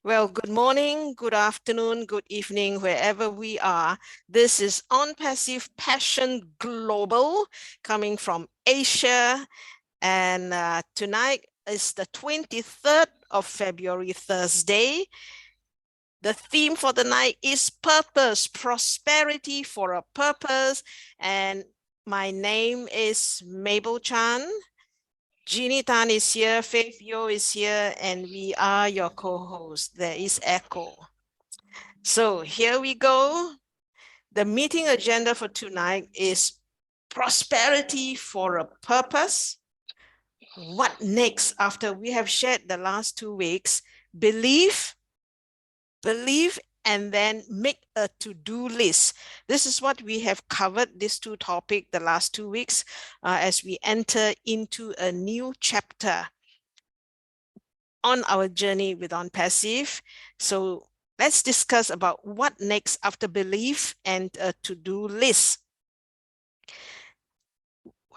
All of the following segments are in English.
Well, good morning, good afternoon, good evening, wherever we are. This is ONPASSIVE Passion Global coming from Asia. And tonight is the 23rd of February, Thursday. The theme for the night is purpose, prosperity for a purpose. And my name is Mabel Chan. Jeannie Tan is here, Faith Yo is here, and we are your co-hosts. There is echo. So here we go. The meeting agenda for tonight is prosperity for a purpose. What next after we have shared the last 2 weeks? Believe, and then make a to-do list. This is what we have covered, these two topics, the last 2 weeks, as we enter into a new chapter on our journey with ONPASSIVE. So let's discuss about what next after belief and a to-do list.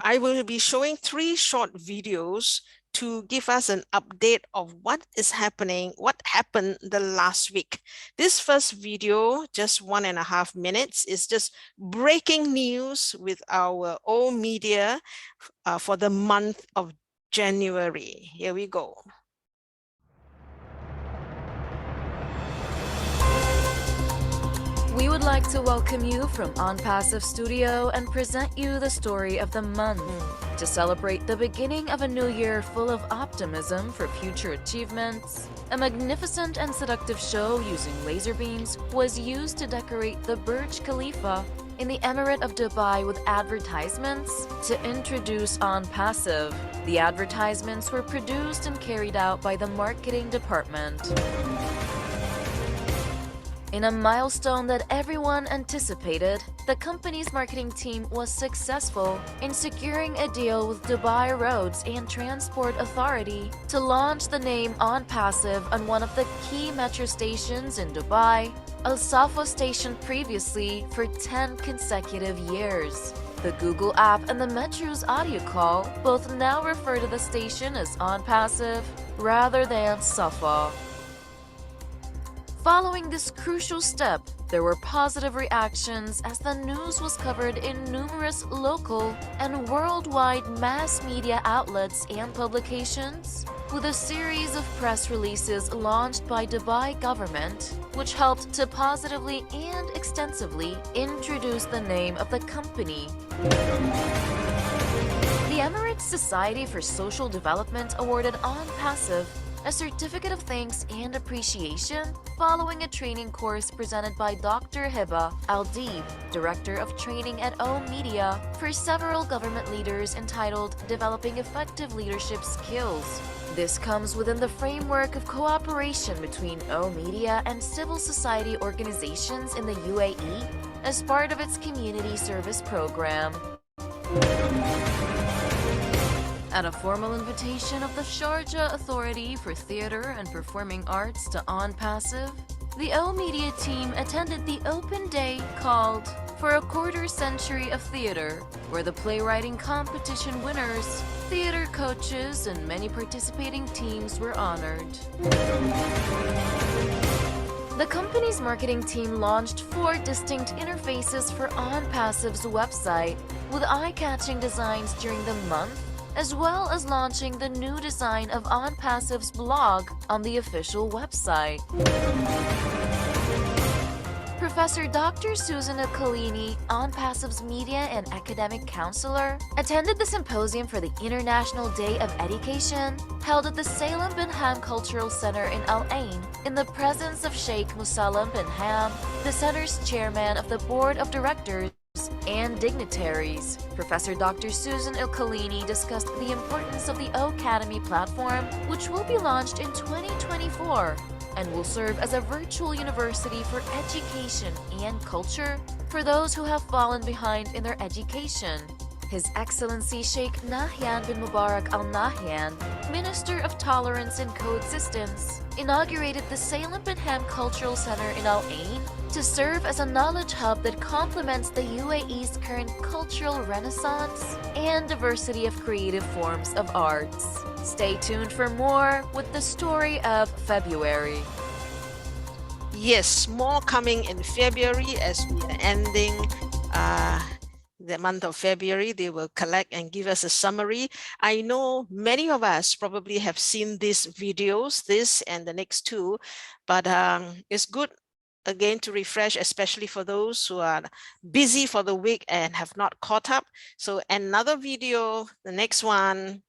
I will be showing 3 short videos to give us an update of what is happening, what happened the last week. This first video, just 1.5 minutes, is just breaking news with our own media for the month of January. Here we go. We would like to welcome you from ONPASSIVE Studio and present you the story of the month. To celebrate the beginning of a new year full of optimism for future achievements, a magnificent and seductive show using laser beams was used to decorate the Burj Khalifa in the Emirate of Dubai with advertisements to introduce ONPASSIVE. The advertisements were produced and carried out by the marketing department. In a milestone that everyone anticipated, the company's marketing team was successful in securing a deal with Dubai Roads and Transport Authority to launch the name ONPASSIVE on one of the key metro stations in Dubai, Al Safa station previously for 10 consecutive years. The Google app and the Metro's audio call both now refer to the station as ONPASSIVE rather than Safa. Following this crucial step, there were positive reactions as the news was covered in numerous local and worldwide mass media outlets and publications, with a series of press releases launched by Dubai government, which helped to positively and extensively introduce the name of the company. The Emirates Society for Social Development awarded ONPASSIVE a certificate of thanks and appreciation following a training course presented by Dr. Hiba Al-Deeb, Director of Training at O Media, for several government leaders entitled Developing Effective Leadership Skills. This comes within the framework of cooperation between O Media and civil society organizations in the UAE as part of its community service program. At a formal invitation of the Sharjah Authority for Theatre and Performing Arts to ONPASSIVE, the O Media team attended the open day called For a Quarter Century of Theatre, where the playwriting competition winners, theatre coaches, and many participating teams were honored. The company's marketing team launched 4 distinct interfaces for ONPASSIVE's website with eye-catching designs during the month, as well as launching the new design of ONPASSIVE's blog on the official website. Professor Dr. Susan Al-Khalini, ONPASSIVE's media and academic counselor, attended the symposium for the International Day of Education held at the Salem bin Ham Cultural Center in Al Ain in the presence of Sheikh Musallam bin Ham, the center's chairman of the board of directors, and dignitaries. Professor Dr. Susan Al-Khalini discussed the importance of the O-Academy platform, which will be launched in 2024 and will serve as a virtual university for education and culture for those who have fallen behind in their education. His Excellency Sheikh Nahyan bin Mubarak Al Nahyan, Minister of Tolerance and Coexistence, inaugurated the Salem bin Ham Cultural Center in Al Ain to serve as a knowledge hub that complements the UAE's current cultural renaissance and diversity of creative forms of arts. Stay tuned for more with the story of February. Yes, more coming in February as we are ending the month of February. They will collect and give us a summary. I know many of us probably have seen these videos, this and the next two, but it's good again to refresh, especially for those who are busy for the week and have not caught up. So another video, the next one,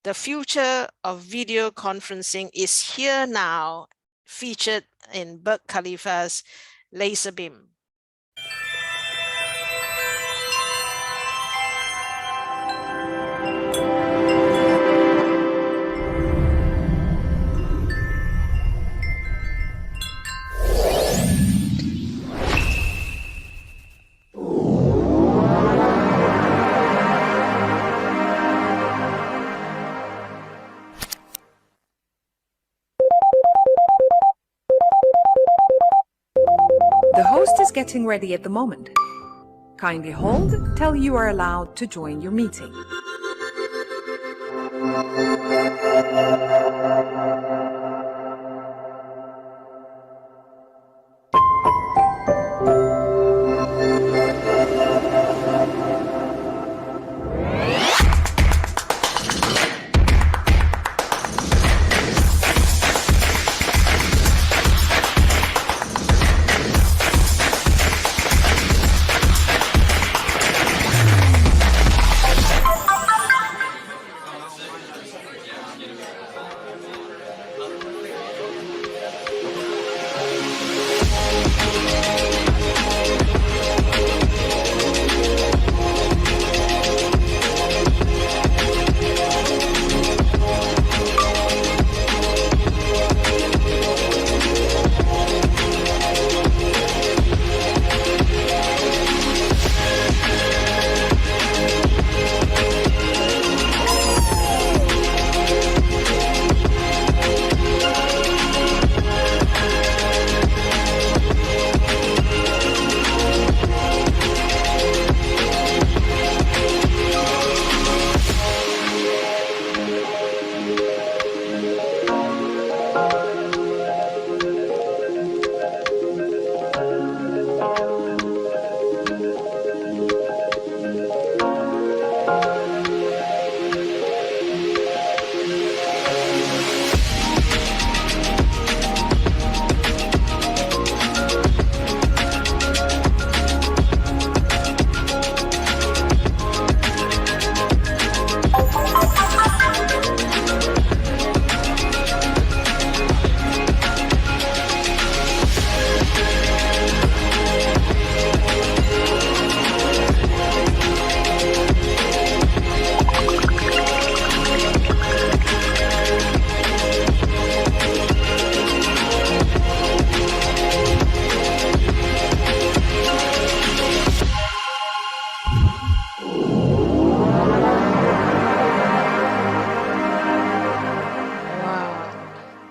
the future of video conferencing is here now, featured in Burj Khalifa's laser beam. The host is getting ready at the moment. Kindly hold till you are allowed to join your meeting.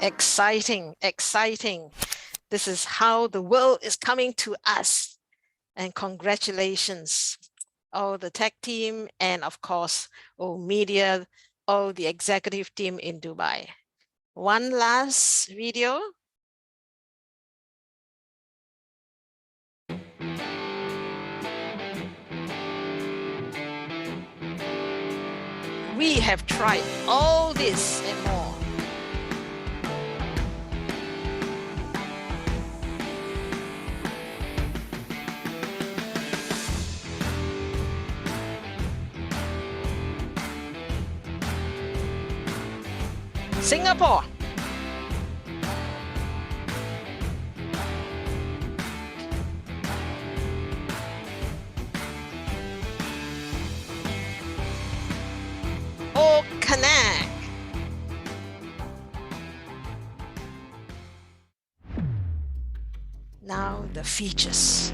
Exciting, exciting. This is how the world is coming to us. And congratulations, all the tech team, and of course, all media, all the executive team in Dubai. One last video. We have tried all this and more. Singapore. Or Connect. Now the features.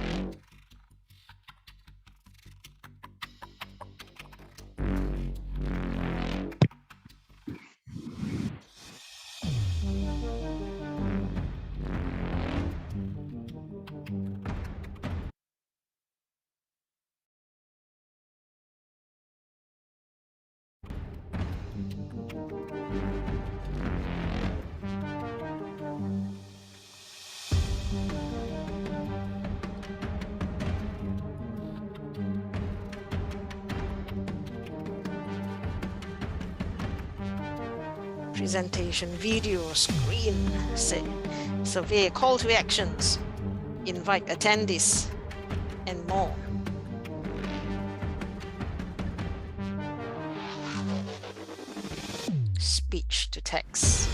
presentation, video, screen, survey, call to actions, invite attendees, and more. Speech to text.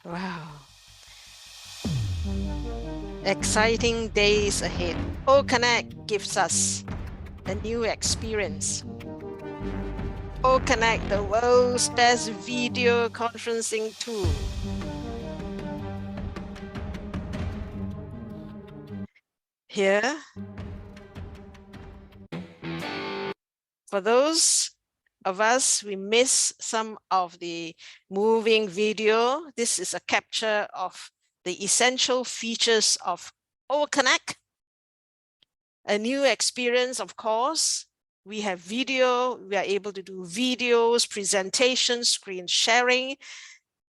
Wow. Exciting days ahead. OConnect gives us a new experience. OConnect, the world's best video conferencing tool. Here, for those of us, we miss some of the moving video. This is a capture of the essential features of OConnect. A new experience, of course. We have video, we are able to do videos, presentations, screen sharing,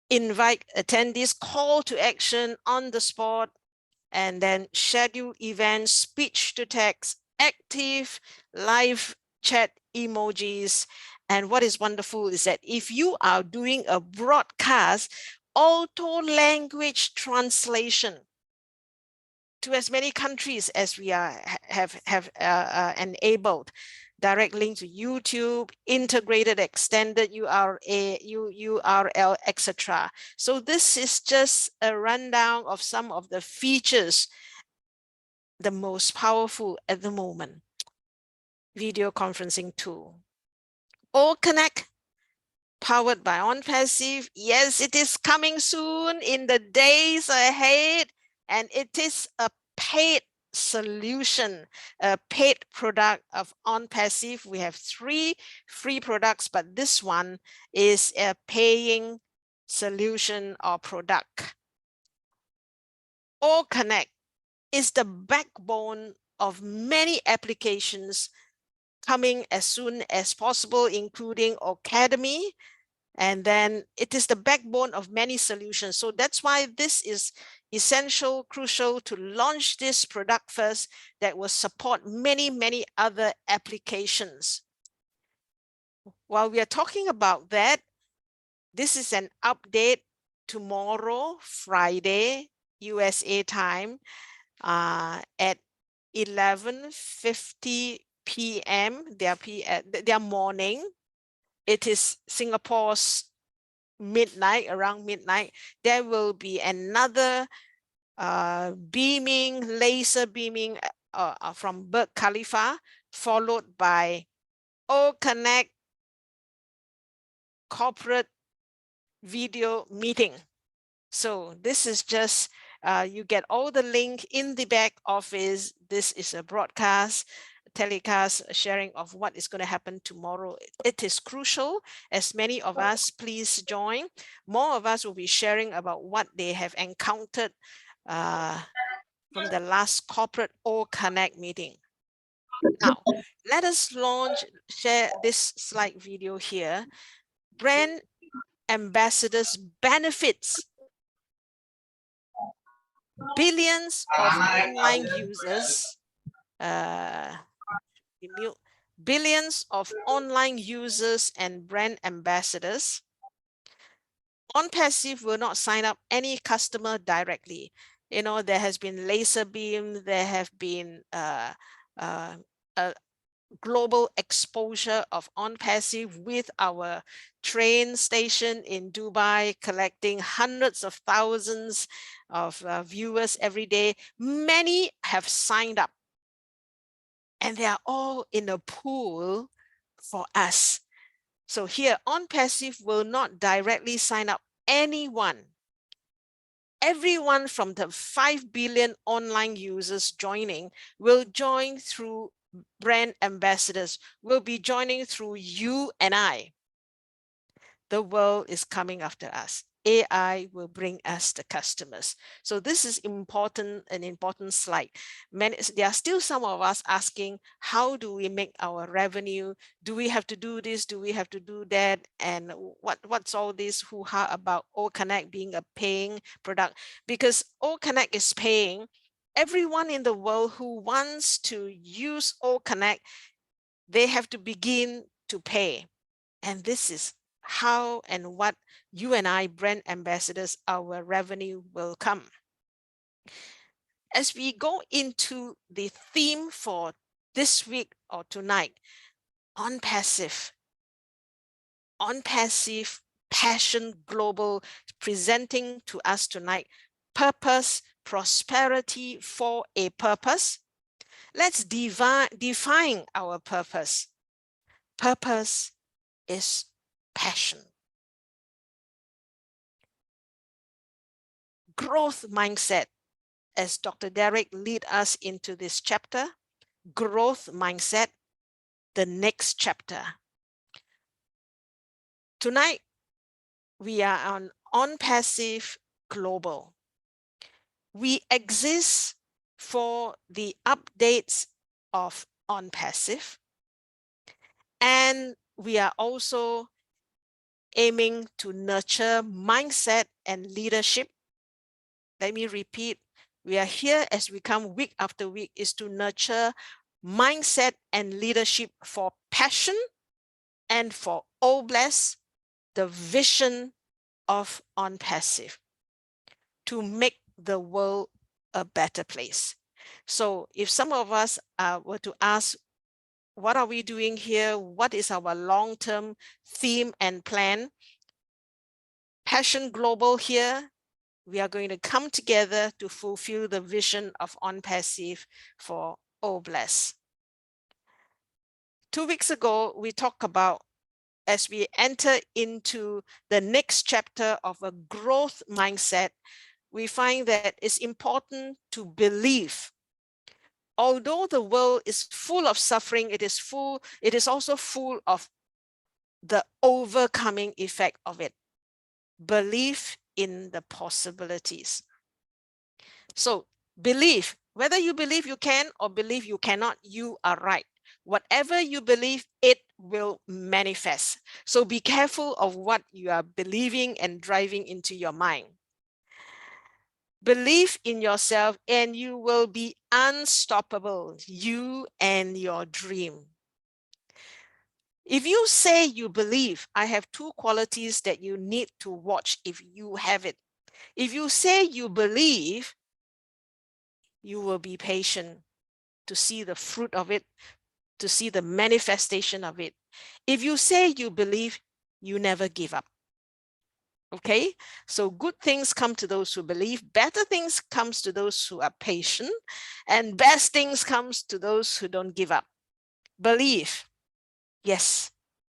invite attendees, call to action on the spot, and then schedule events, speech to text, active, live chat emojis. And what is wonderful is that if you are doing a broadcast, auto language translation to as many countries as we have enabled, direct link to YouTube, integrated, extended URL, etc. So this is just a rundown of some of the features, the most powerful at the moment. Video conferencing tool. OConnect, powered by ONPASSIVE. Yes, it is coming soon in the days ahead, and it is a paid solution, a paid product of ONPASSIVE. We have 3 free products, but this one is a paying solution or product. OConnect is the backbone of many applications coming as soon as possible, including Academy. And then it is the backbone of many solutions. So that's why this is essential, crucial to launch this product first that will support many, many other applications. While we are talking about that, this is an update tomorrow, Friday, USA time, at 11:50 p.m. their morning. It is Singapore's midnight, around midnight. There will be another laser beaming from Burj Khalifa, followed by OConnect corporate video meeting. So this is just, you get all the link in the back office. This is a broadcast, telecast, sharing of what is going to happen tomorrow. It is crucial. As many of us, please join. More of us will be sharing about what they have encountered from the last corporate OConnect meeting. Now, let us share this slide video here. Brand ambassadors benefits. Billions of online users, billions of online users and brand ambassadors. ONPASSIVE will not sign up any customer directly. You know, there has been laser beam, there have been a global exposure of ONPASSIVE with our train station in Dubai, collecting hundreds of thousands of viewers every day. Many have signed up, and they are all in a pool for us. So here, ONPASSIVE will not directly sign up anyone. Everyone from the 5 billion online users joining will join through brand ambassadors, will be joining through you and I. The world is coming after us. AI will bring us the customers. So this is an important slide. There are still some of us asking, how do we make our revenue? Do we have to do this? Do we have to do that? And what's all this hoo-ha about OConnect being a paying product? Because OConnect is paying. Everyone in the world who wants to use OConnect, they have to begin to pay. And this is how and what you and I, brand ambassadors, our revenue will come. As we go into the theme for this week or tonight, ONPASSIVE Passion Global, presenting to us tonight, purpose, prosperity for a purpose. Let's define our purpose. Purpose is passion. Growth mindset, as Dr. Derek lead us into this chapter, growth mindset, the next chapter. Tonight, we are on ONPASSIVE Global. We exist for the updates of ONPASSIVE, and we are also aiming to nurture mindset and leadership. Let me repeat, we are here as we come week after week is to nurture mindset and leadership for passion and for OBLESS, the vision of ONPASSIVE, to make the world a better place. So if some of us were to ask, what are we doing here? What is our long-term theme and plan? Passion Global here, we are going to come together to fulfill the vision of ONPASSIVE for OBLESS. 2 weeks ago, we talked about, as we enter into the next chapter of a growth mindset, we find that it's important to believe. Although the world is full of suffering, it is also full of the overcoming effect of it. Believe in the possibilities. So believe, whether you believe you can or believe you cannot, you are right. Whatever you believe, it will manifest. So be careful of what you are believing and driving into your mind. Believe in yourself and you will be unstoppable, you and your dream. If you say you believe, I have 2 qualities that you need to watch if you have it. If you say you believe, you will be patient to see the fruit of it, to see the manifestation of it. If you say you believe, you never give up. Okay, so good things come to those who believe, better things comes to those who are patient, and best things comes to those who don't give up. Believe. Yes,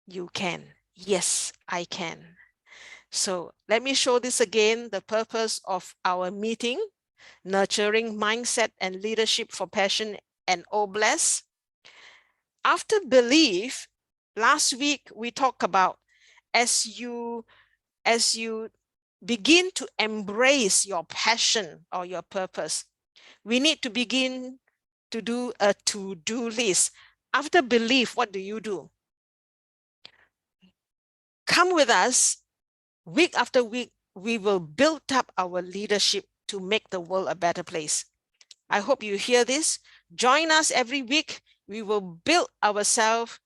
you can. Yes, I can. So let me show this again, the purpose of our meeting, nurturing mindset and leadership for passion and OBLESS. After belief, last week we talked about as you begin to embrace your passion or your purpose, we need to begin to do a to-do list. After belief, what do? Come with us. Week after week, we will build up our leadership to make the world a better place. I hope you hear this. Join us every week. We will build ourselves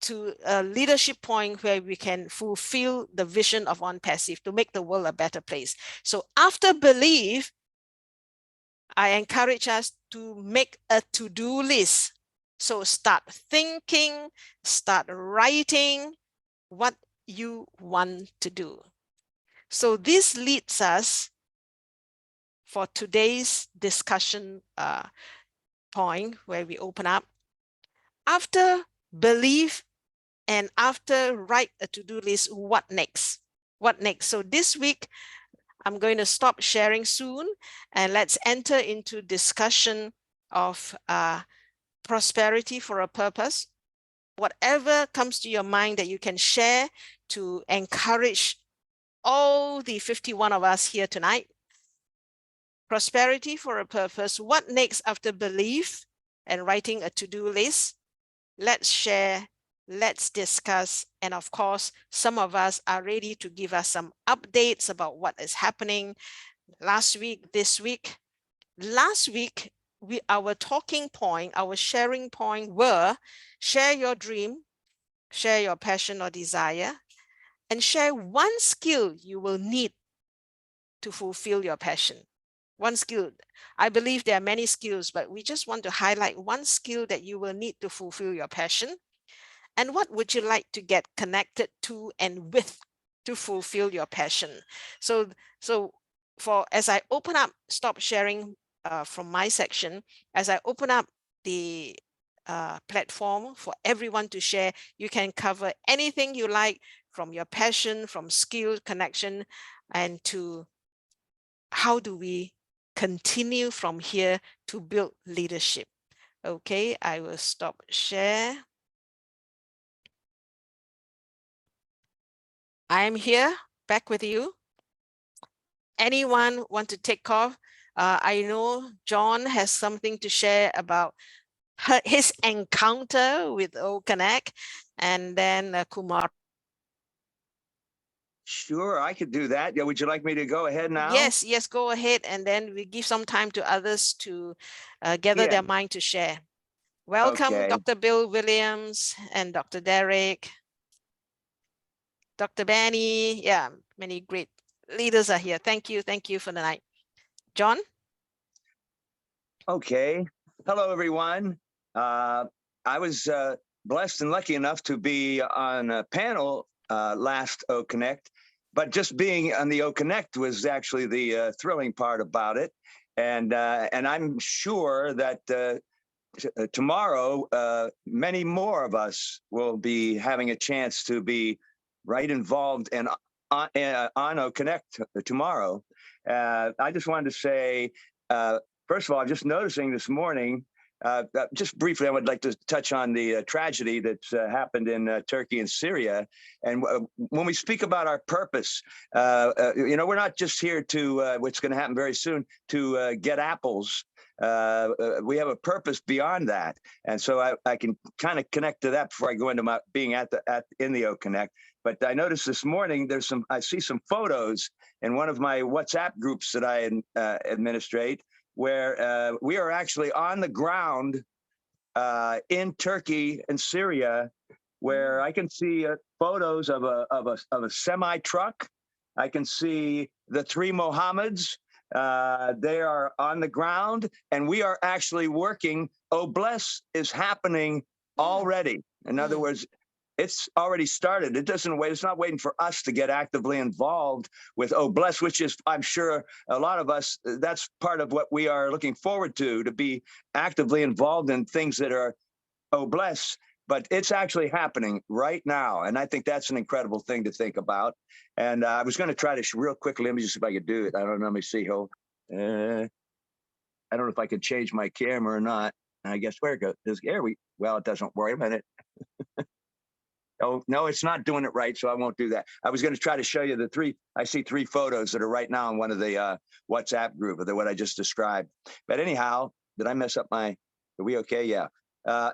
to a leadership point where we can fulfill the vision of ONPASSIVE to make the world a better place. So after belief, I encourage us to make a to-do list. So start thinking, start writing what you want to do. So this leads us for today's discussion point where we open up. After belief and after write a to-do list, what next? What next? So this week, I'm going to stop sharing soon and let's enter into discussion of prosperity for a purpose. Whatever comes to your mind that you can share to encourage all the 51 of us here tonight. Prosperity for a purpose. What next after belief and writing a to-do list? Let's share, let's discuss. And of course, some of us are ready to give us some updates about what is happening last week, this week. Last week, our talking point, our sharing point were share your dream, share your passion or desire, and share one skill you will need to fulfill your passion. One skill. I believe there are many skills, but we just want to highlight one skill that you will need to fulfill your passion. And what would you like to get connected to and with to fulfill your passion? So as I open up, stop sharing from my section, as I open up the platform for everyone to share, you can cover anything you like, from your passion, from skill, connection, and to how do we continue from here to build leadership. Okay, I will stop share. I'm here, back with you. Anyone want to take off? I know John has something to share about his encounter with OConnect, and then Kumar. Sure, I could do that. Yeah, would you like me to go ahead now? Yes, go ahead, and then we give some time to others to gather their mind to share. Welcome, Okay. Dr. Bill Williams and Dr. Derek, Dr. Benny. Yeah, many great leaders are here. Thank you for the night. John? Okay. Hello, everyone. I was blessed and lucky enough to be on a panel last OConnect, but just being on the OConnect was actually the thrilling part about it. And I'm sure that tomorrow, many more of us will be having a chance to be right involved and on OConnect tomorrow. I just wanted to say, first of all, I'm just noticing this morning, just briefly, I would like to touch on the tragedy that's happened in Turkey and Syria. And when we speak about our purpose, we're not just here to, what's going to happen very soon, to get apples. We have a purpose beyond that. And so I can kind of connect to that before I go into my being in the OConnect. But I noticed this morning, I see some photos in one of my WhatsApp groups that I administrate, where we are actually on the ground in Turkey and Syria, where I can see photos of a semi truck. I can see the three Mohammeds. They are on the ground, and we are actually working. Oh, bless is happening already. In other words, it's already started. It doesn't wait. It's not waiting for us to get actively involved with Oh Bless, which is, I'm sure, a lot of us, that's part of what we are looking forward to be actively involved in things that are Oh Bless. But it's actually happening right now. And I think that's an incredible thing to think about. And I was going to try to real quickly, let me just see if I could do it. I don't know. Let me see. I don't know if I could change my camera or not. I guess where it goes. Well, it doesn't worry a minute. Oh, no, it's not doing it right, so I won't do that. I was going to try to show you I see three photos that are right now in one of the WhatsApp group of what I just described. But anyhow, did I mess up are we okay? Yeah.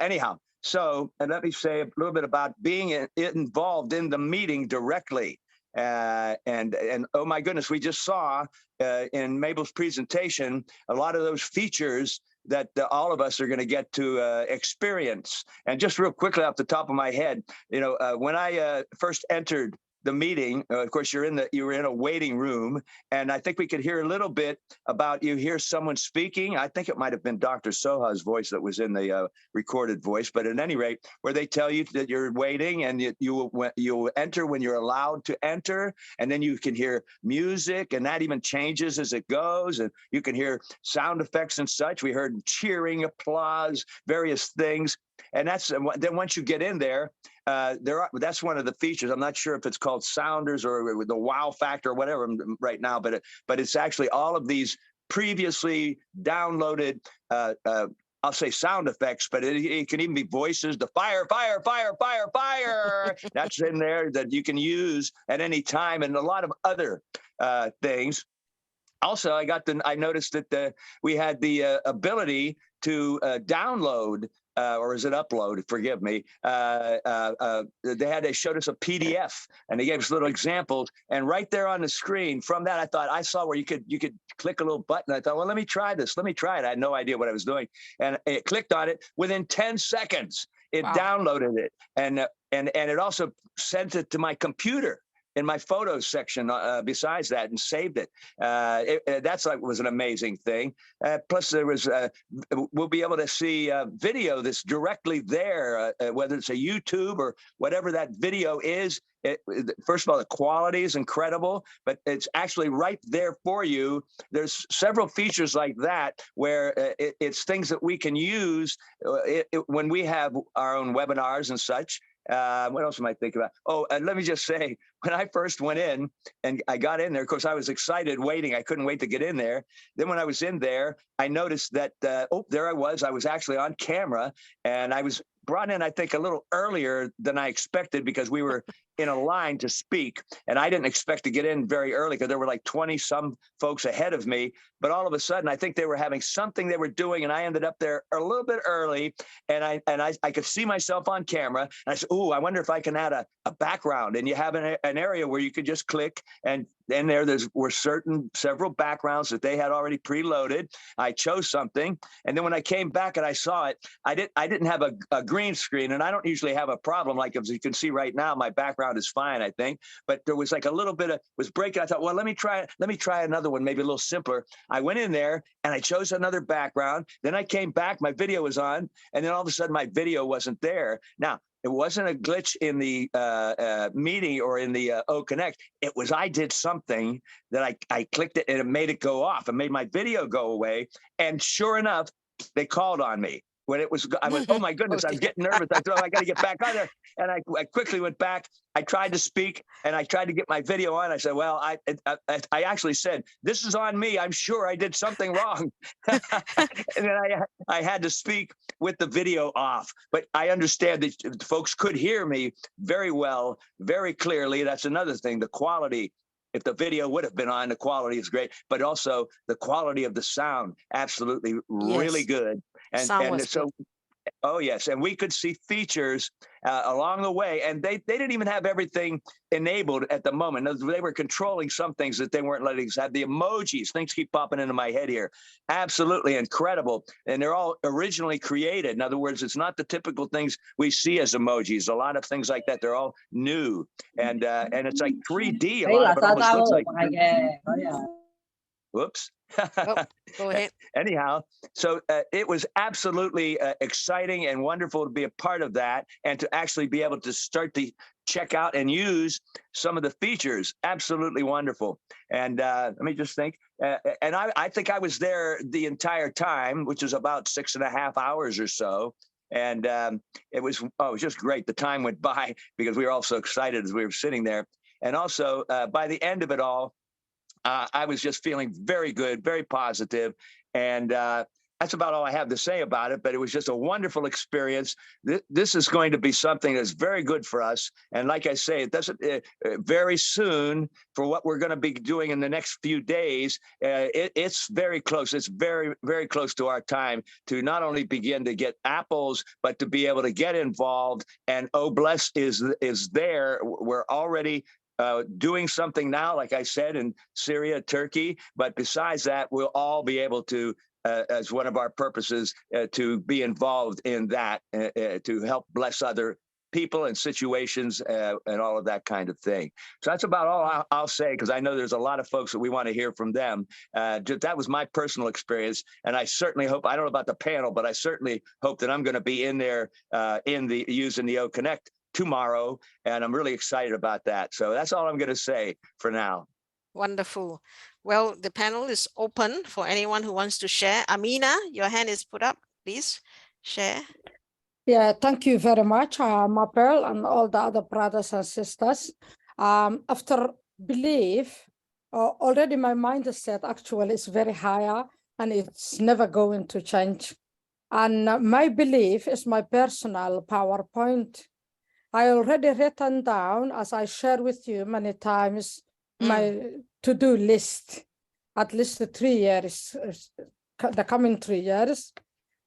Anyhow, so, and let me say a little bit about being involved in the meeting directly. And oh my goodness, we just saw in Mabel's presentation, a lot of those features that all of us are going to get to experience. And just real quickly off the top of my head, when I first entered the meeting, of course, you were in a waiting room, and I think we could hear a little bit about, you hear someone speaking. I think it might have been Dr. Soha's voice that was in the recorded voice, but at any rate, where they tell you that you're waiting and you enter when you're allowed to enter, and then you can hear music, and that even changes as it goes, and you can hear sound effects and such. We heard cheering, applause, various things. And then once you get in there, that's one of the features. I'm not sure if it's called sounders or the wow factor or whatever right now, but it's actually all of these previously downloaded I'll say sound effects, but it can even be voices, the fire, fire, fire, fire, fire. That's in there that you can use at any time, and a lot of other things. Also, I noticed that we had the ability to download, or is it upload? Forgive me. They showed us a PDF, and they gave us little examples. And right there on the screen, from that, I saw where you could click a little button. I thought, well, let me try this. Let me try it. I had no idea what I was doing, and it clicked on it. Within 10 seconds, it downloaded it, and it also sent it to my computer in my photos section besides that, and saved it. That's was an amazing thing. Plus there was, we'll be able to see video that's directly there, whether it's a YouTube or whatever that video is. First of all, the quality is incredible, but it's actually right there for you. There's several features like that where it's things that we can use when we have our own webinars and such. What else am I thinking about? Oh, and let me just say, when I first went in and I got in there, of course, I was excited waiting. I couldn't wait to get in there. Then when I was in there, I noticed that, there I was. I was actually on camera, and I was brought in, I think, a little earlier than I expected, because we were in a line to speak, and I didn't expect to get in very early because there were like 20 some folks ahead of me. But all of a sudden, I think they were having something they were doing, and I ended up there a little bit early, and I could see myself on camera, and I said, "Ooh, I wonder if I can add a background." And you have an area where you could just click, and there were several backgrounds that they had already preloaded. I chose something, and then when I came back and I saw it, I didn't have a green screen, and I don't usually have a problem. Like, as you can see right now, my background is fine, I think, but there was like a little bit of was breaking. I thought, well, let me try another one, maybe a little simpler. I went in there and I chose another background. Then I came back, my video was on, and then all of a sudden my video wasn't there. Now, it wasn't a glitch in the meeting or in the O Connect. It was I did something that I clicked it and it made it go off. It made my video go away. And sure enough, they called on me. When I went, oh my goodness, I was getting nervous. I thought, I got to get back on there. And I quickly went back. I tried to speak, and I tried to get my video on. I said, well, I actually said, this is on me. I'm sure I did something wrong. And then I had to speak with the video off. But I understand that folks could hear me very well, very clearly. That's another thing, the quality. If the video would have been on, the quality is great, but also the quality of the sound, absolutely really good. And so, oh yes, and we could see features along the way, and they didn't even have everything enabled at the moment. They were controlling some things that they weren't letting us have. The emojis, things keep popping into my head here. Absolutely incredible, and they're all originally created. In other words, it's not the typical things we see as emojis. A lot of things like that, they're all new, and it's like 3D. A lot of it almost looks like. Whoops. Oh, go ahead. Anyhow, so it was absolutely exciting and wonderful to be a part of that, and to actually be able to start to check out and use some of the features. Absolutely wonderful. And let me just think. And I think I was there the entire time, which is about 6.5 hours or so. And it was just great. The time went by because we were all so excited as we were sitting there. And also, by the end of it all, I was just feeling very good, very positive, and that's about all I have to say about it. But it was just a wonderful experience. This is going to be something that's very good for us. And like I say, it doesn't very soon for what we're going to be doing in the next few days. It's very close. It's very, very close to our time to not only begin to get apples, but to be able to get involved. And Oh Bless is there. We're already doing something now, like I said, in Syria, Turkey. But besides that, we'll all be able to, as one of our purposes, to be involved in that, to help bless other people and situations and all of that kind of thing. So that's about all I'll say, because I know there's a lot of folks that we want to hear from them. That was my personal experience. And I certainly hope, I don't know about the panel, but I certainly hope that I'm going to be in there using the O Connect tomorrow, and I'm really excited about that. So that's all I'm going to say for now. Wonderful. Well, the panel is open for anyone who wants to share. Amina, your hand is put up. Please share. Yeah, thank you very much, Mapel and all the other brothers and sisters. After belief, already my mindset actually is very higher, and it's never going to change. And my belief is my personal PowerPoint. I already written down, as I share with you many times, my to-do list, at least the 3 years, the coming 3 years.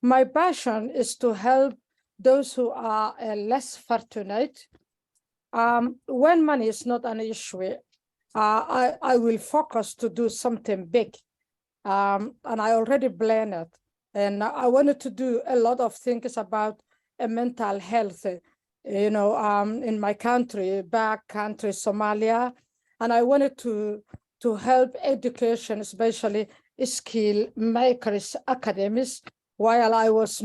My passion is to help those who are less fortunate. When money is not an issue, I will focus to do something big. And I already planned it. And I wanted to do a lot of things about mental health, you know, in my country, back country, Somalia. And I wanted to help education, especially skill makers, academies, while I was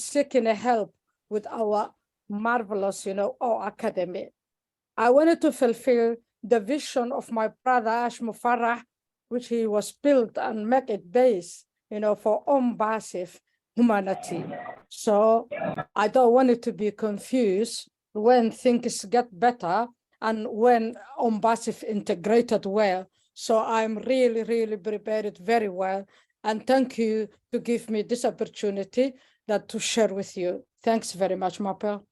seeking help with our marvelous, you know, our academy. I wanted to fulfill the vision of my brother Ash Mufarah, which he was built and make it base, you know, for ONPASSIVE humanity. So I don't want it to be confused when things get better and when ONPASSIVE integrated well. So I'm really, really prepared very well. And thank you to give me this opportunity that to share with you. Thanks very much, Mapel.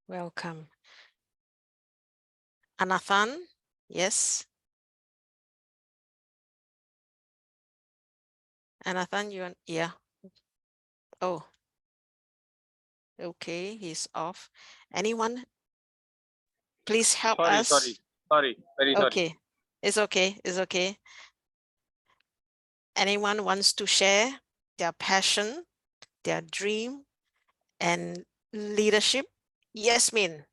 Welcome. Anathan, yes. Anathan, you want, yeah. Oh, okay, he's off. Anyone? Please help us. Sorry, very sorry. Okay, it's okay, it's okay. Anyone wants to share their passion, their dream, and leadership? Yasmin.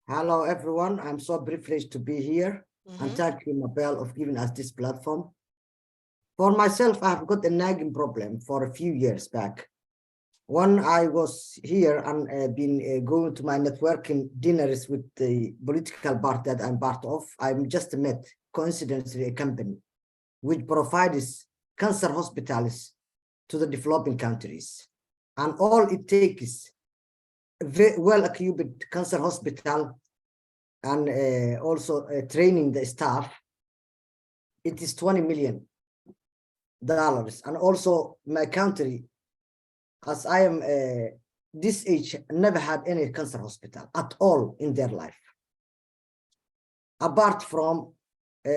Hello, everyone. I'm so privileged to be here. And thank you, Mabel, of giving us this platform. For myself, I have got a nagging problem for a few years back. When I was here and been going to my networking dinners with the political party that I'm part of, I just met, coincidentally, a company which provides cancer hospitals to the developing countries. And all it takes is a very well-equipped cancer hospital and also training the staff. It is $20 million. And also my country, as I am this age, never had any cancer hospital at all in their life. Apart from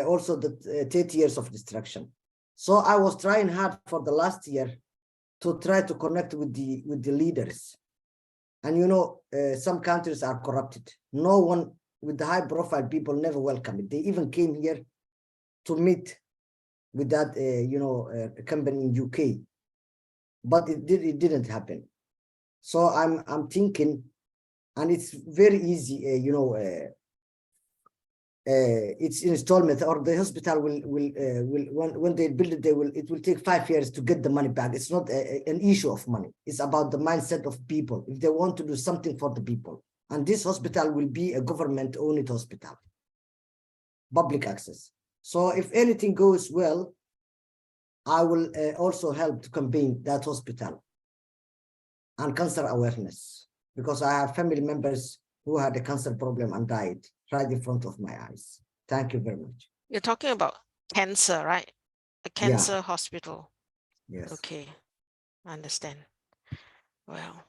also the 30 years of destruction. So I was trying hard for the last year to try to connect with the leaders. And you know, some countries are corrupted. No one with the high profile people never welcome it. They even came here to meet with that, company in UK, but it didn't happen. So I'm thinking, and it's very easy, it's installment, or the hospital will when they build it, it will take 5 years to get the money back. It's not an issue of money. It's about the mindset of people. If they want to do something for the people, and this hospital will be a government-owned hospital, public access. So if anything goes well, I will also help to campaign that hospital and cancer awareness, because I have family members who had a cancer problem and died right in front of my eyes. Thank you very much. You're talking about cancer, right? A cancer hospital. Yes. Okay, I understand. Well,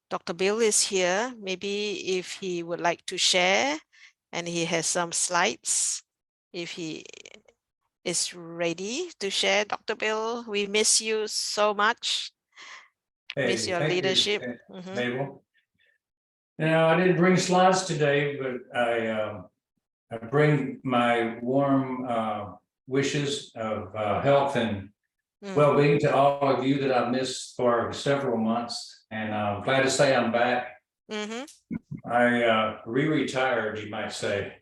Dr. Bill is here. Maybe if he would like to share, and he has some slides, if he is ready to share. Dr. Bill, we miss you so much. Hey, miss your thank leadership. you, Mabel. Now, I didn't bring slides today, but I bring my warm wishes of health and well-being to all of you that I've missed for several months. And I'm glad to say I'm back. I re-retired, you might say.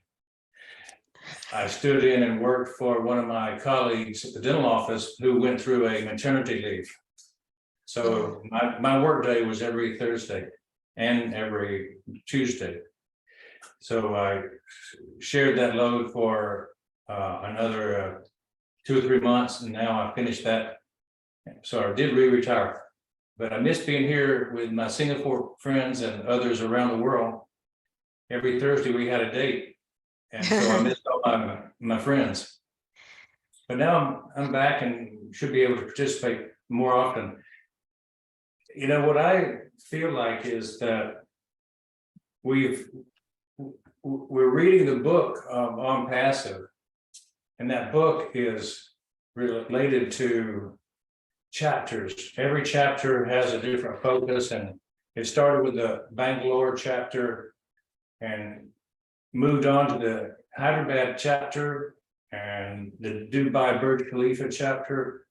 I stood in and worked for one of my colleagues at the dental office who went through a maternity leave. So my work day was every Thursday and every Tuesday. So I shared that load for another 2 or 3 months, and now I finished that. So I did re-retire, but I miss being here with my Singapore friends and others around the world. Every Thursday we had a date, and so I missed all my friends. but now I'm back and should be able to participate more often. You know, what I feel like is that we're reading the book on passive, and that book is related to chapters. Every chapter has a different focus, and it started with the Bangalore chapter and moved on to the Hyderabad chapter and the Dubai Burj Khalifa chapter.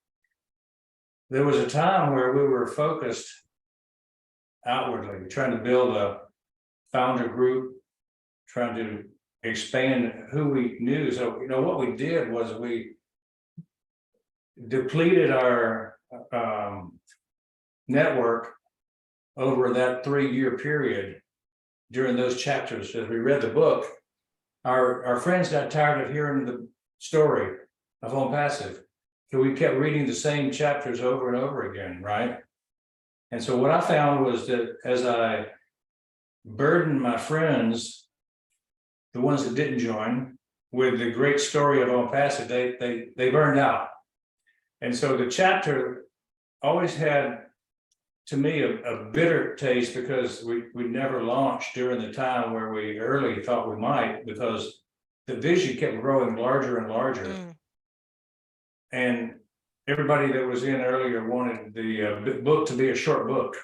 There was a time where we were focused outwardly, trying to build a founder group, trying to expand who we knew. So, you know, what we did was we depleted our network over that 3-year period. During those chapters, as we read the book, our friends got tired of hearing the story of ONPASSIVE. So we kept reading the same chapters over and over again, right? And so what I found was that as I burdened my friends, the ones that didn't join, with the great story of ONPASSIVE, they burned out. And so the chapter always had, to me, a bitter taste, because we never launched during the time where we early thought we might, because the vision kept growing larger and larger. And everybody that was in earlier wanted the book to be a short book.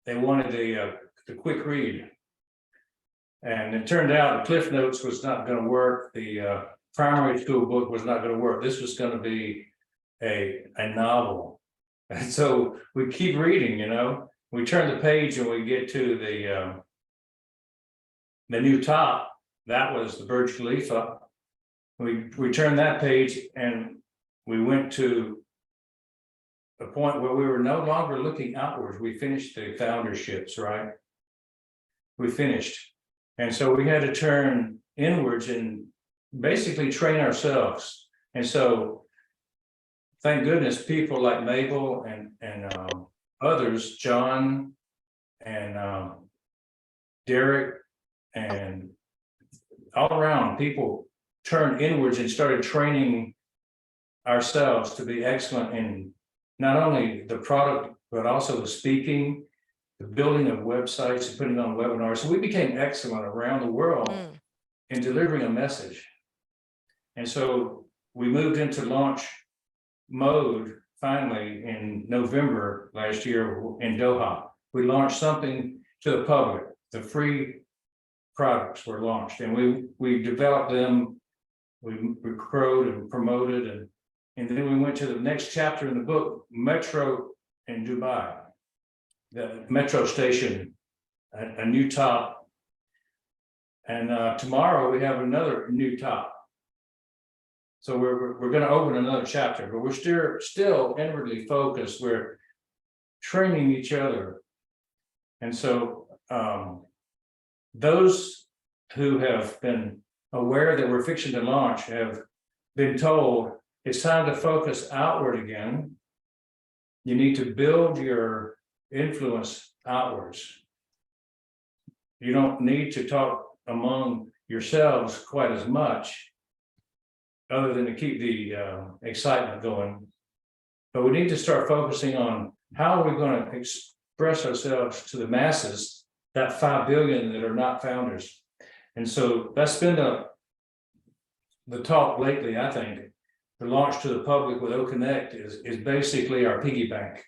They wanted the quick read. And it turned out the Cliff Notes was not going to work. The primary school book was not going to work. This was going to be a novel. And so we keep reading, you know, we turn the page and we get to the new top. That was the Burj Khalifa. We turned that page and we went to a point where we were no longer looking outwards. We finished the founderships, right? We finished. And so we had to turn inwards and basically train ourselves. And so thank goodness people like Mabel and others, John and Derek, and all around, people turned inwards and started training ourselves to be excellent in not only the product, but also the speaking, the building of websites, and putting on webinars. So we became excellent around the world in delivering a message. And so we moved into launch mode finally in November last year in Doha. We launched something to the public. The free products were launched, and we developed them. We recruited and promoted, and then we went to the next chapter in the book, Metro in Dubai, the metro station, a new top. And tomorrow we have another new top. So we're going to open another chapter, but we're still inwardly focused. We're training each other. And so those who have been aware that we're fixing to launch have been told it's time to focus outward again. You need to build your influence outwards. You don't need to talk among yourselves quite as much, other than to keep the excitement going. But we need to start focusing on how are we going to express ourselves to the masses, that 5 billion that are not founders. And so that's been the talk lately, I think. The launch to the public with OConnect is basically our piggy bank.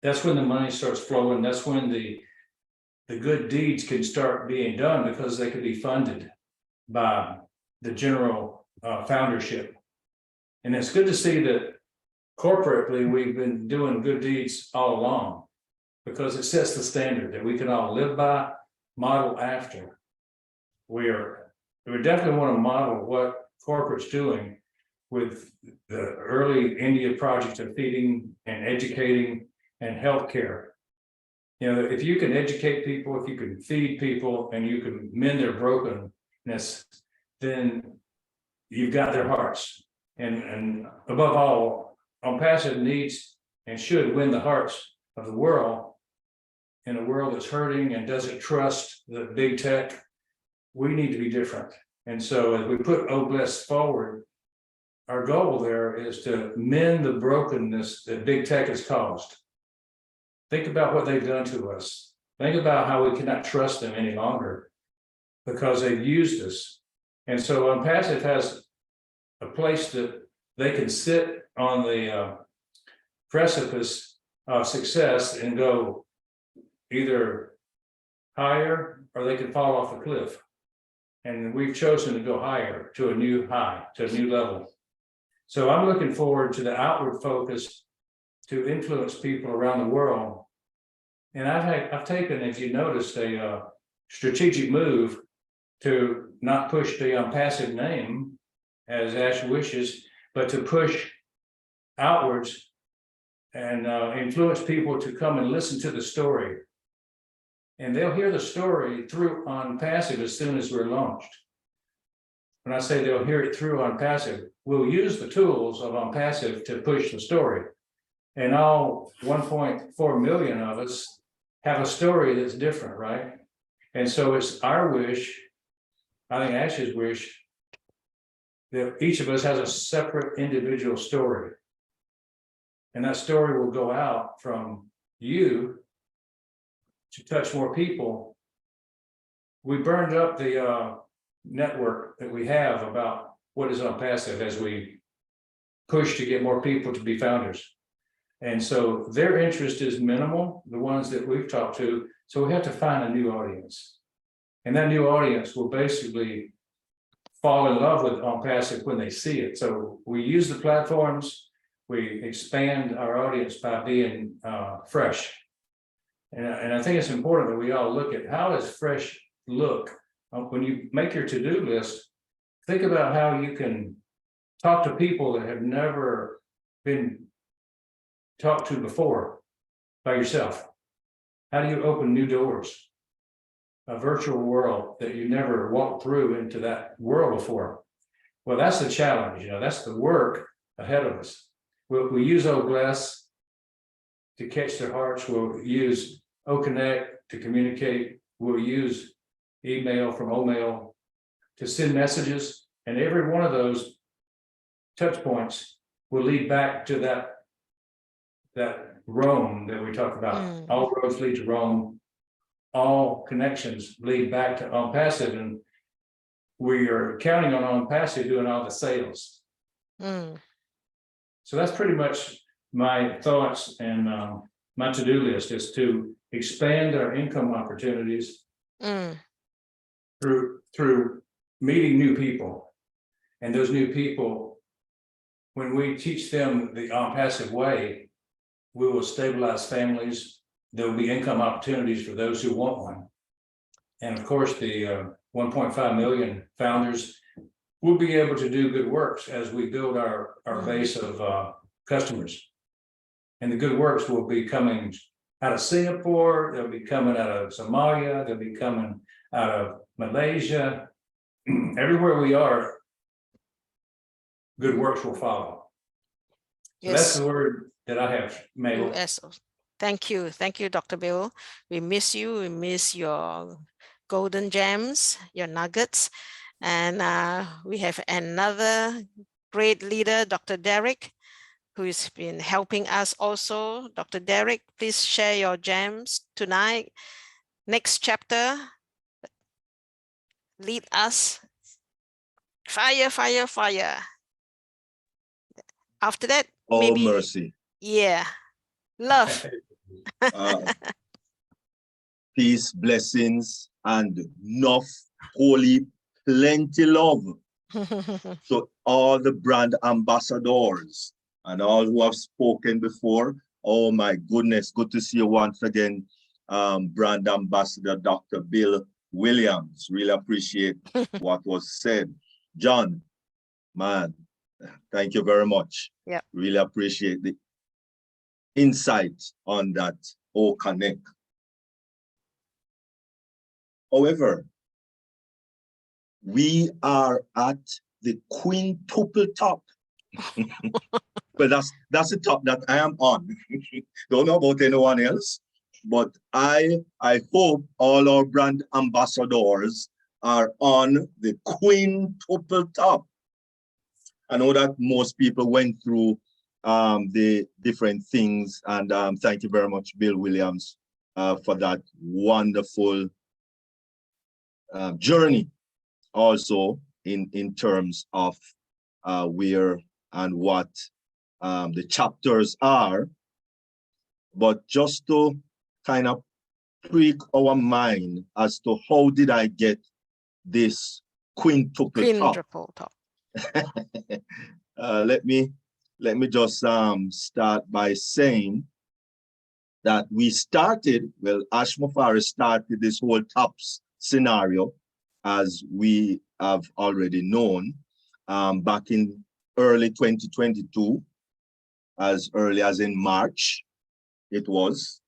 That's when the money starts flowing. That's when the good deeds can start being done, because they can be funded by the general foundership. And it's good to see that corporately we've been doing good deeds all along, because it sets the standard that we can all live by, model after. We definitely want to model what corporate's doing with the early India project of feeding and educating and healthcare. You know, if you can educate people, if you can feed people, and you can mend their brokenness, then you've got their hearts. And above all, ONPASSIVE needs and should win the hearts of the world. In a world that's hurting and doesn't trust the big tech, we need to be different. And so as we put OBLESS forward, our goal there is to mend the brokenness that big tech has caused. Think about what they've done to us. Think about how we cannot trust them any longer because they've used us. And so ONPASSIVE has a place that they can sit on the precipice of success and go either higher or they can fall off a cliff. And we've chosen to go higher to a new high, to a new level. So I'm looking forward to the outward focus to influence people around the world. And I've taken, if you noticed, a strategic move to not push the ONPASSIVE name as Ash wishes, but to push outwards and influence people to come and listen to the story. And they'll hear the story through ONPASSIVE as soon as we're launched. When I say they'll hear it through ONPASSIVE, we'll use the tools of ONPASSIVE to push the story. And all 1.4 million of us have a story that's different, right? And so it's our wish, I think Ash's wish, that each of us has a separate individual story. And that story will go out from you to touch more people. We burned up the network that we have about what is ONPASSIVE as we push to get more people to be founders. And so their interest is minimal, the ones that we've talked to. So we have to find a new audience. And that new audience will basically fall in love with ONPASSIVE when they see it. So we use the platforms, we expand our audience by being fresh. And I think it's important that we all look at how does fresh look. When you make your to-do list, think about how you can talk to people that have never been talked to before by yourself. How do you open new doors? A virtual world that you never walked through into that world before. Well, that's the challenge, that's the work ahead of us. We'll use OBless to catch their hearts. We'll use OConnect to communicate. We'll use email from OMail to send messages. And every one of those touch points will lead back to that Rome that we talk about. All roads lead to Rome. All connections lead back to ONPASSIVE, and we are counting on ONPASSIVE doing all the sales. So that's pretty much my thoughts and my to-do list is to expand our income opportunities through meeting new people. And those new people, when we teach them the ONPASSIVE way, we will stabilize families. There will be income opportunities for those who want one. And of course, the 1.5 million founders will be able to do good works as we build our base of customers. And the good works will be coming out of Singapore, they'll be coming out of Somalia, they'll be coming out of Malaysia. Everywhere we are, good works will follow. So that's the word that I have, Mabel. Yes. Thank you, Dr. Bill. We miss you. We miss your golden gems, your nuggets, and we have another great leader, Dr. Derek, who's been helping us also. Dr. Derek, please share your gems tonight. Next chapter, lead us. Fire, fire, fire. After that, maybe mercy. Yeah, love. Peace, blessings, and enough holy, plenty love. So all the brand ambassadors and all who have spoken before, oh my goodness, good to see you once again, brand ambassador Dr. Bill Williams. Really appreciate what was said. John, man, thank you very much. Yeah, really appreciate the insight on that OConnect. However, we are at the quintuple top. Well, that's the top that I am on. Don't know about anyone else, but I hope all our brand ambassadors are on the quintuple top. I know that most people went through the different things, and thank you very much, Bill Williams, for that wonderful journey also in terms of where and what the chapters are. But just to kind of prick our mind as to how did I get this quintuple top. Let me just start by saying that we started, well, Ash Mufari started this whole TOPS scenario, as we have already known, back in early 2022, as early as in March. It was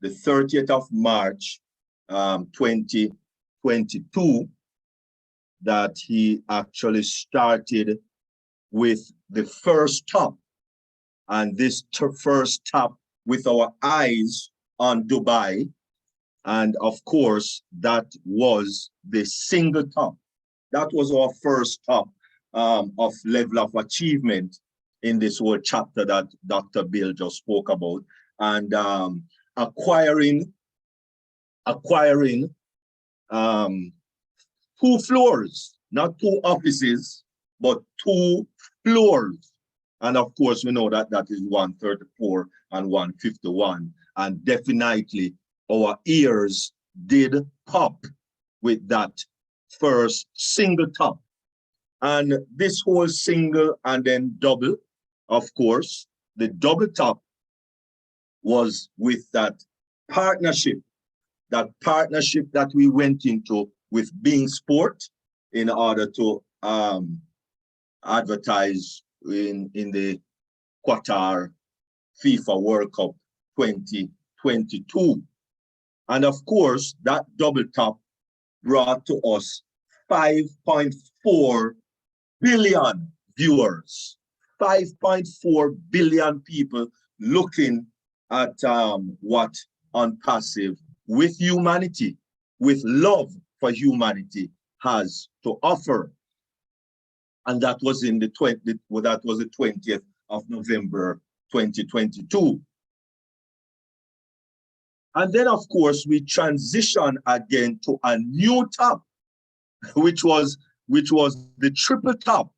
the 30th of March, 2022, that he actually started with the first top. And this first top with our eyes on Dubai. And of course, that was the single top. That was our first top of level of achievement in this whole chapter that Dr. Bill just spoke about. And acquiring 2 floors, not 2 offices, but 2 floors. And of course, we know that that is 134 and 151. And definitely our ears did pop with that first single top. And this whole single and then double, of course, the double top was with that partnership that we went into with Being Sport in order to advertise in the Qatar FIFA World Cup 2022. And of course, that double top brought to us 5.4 billion viewers, 5.4 billion people looking at what ONPASSIVE with humanity, with love for humanity has to offer. And that was in the 20th of November 2022. And then of course we transitioned again to a new top, which was the triple top.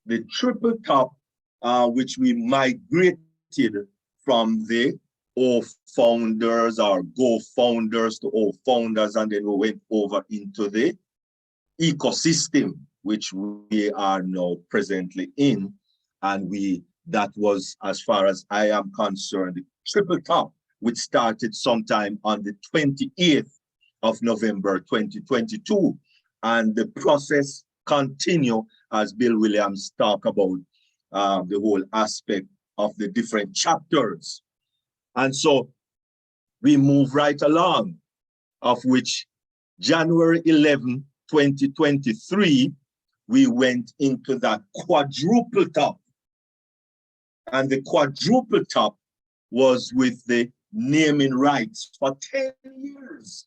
The triple top, which we migrated from the O founders or Go founders to O founders, and then we went over into the ecosystem, which we are now presently in. And that was, as far as I am concerned, the triple top, which started sometime on the 28th of November 2022. And the process continue as Bill Williams talked about the whole aspect of the different chapters. And so we move right along, of which January 11, 2023, we went into that quadruple top. And the quadruple top was with the naming rights for 10 years.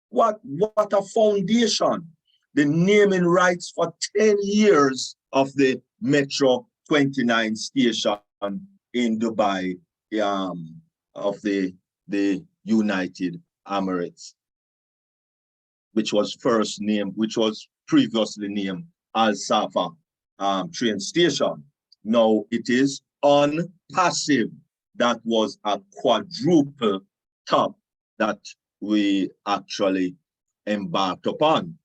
What a foundation. The naming rights for 10 years of the Metro 29 station in Dubai, of the United Emirates, which was previously named Al Safa train station. Now it is ONPASSIVE. That was a quadruple top that we actually embarked upon.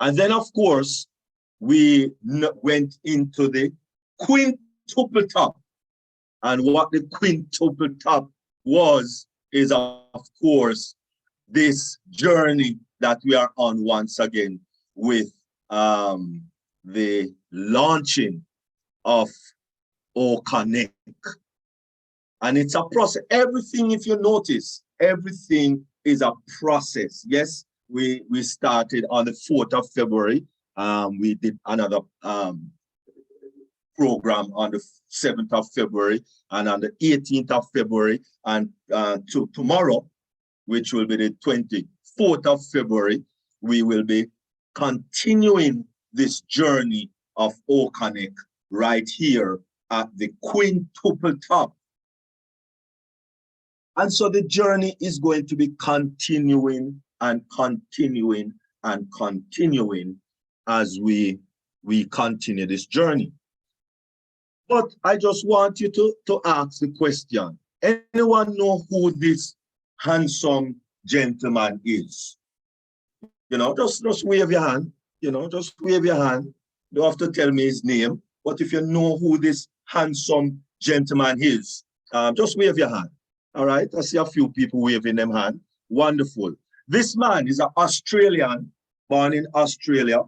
And then of course, we went into the quintuple top. And what the quintuple top is of course, this journey that we are on once again with the launching of OConnect. And it's a process. Everything, if you notice, everything is a process. Yes, we started on the 4th of February. We did another program on the 7th of February, and on the 18th of February, and tomorrow, which will be the 24th of February, we will be continuing this journey of Okonek right here at the quintuple top. And so the journey is going to be continuing and continuing and continuing as we continue this journey. But I just want you to ask the question, anyone know who this handsome gentleman is? You know, just wave your hand, you know, just wave your hand. You don't have to tell me his name, but if you know who this handsome gentleman is, just wave your hand. All right, I see a few people waving them hand. Wonderful. This man is an Australian, born in Australia,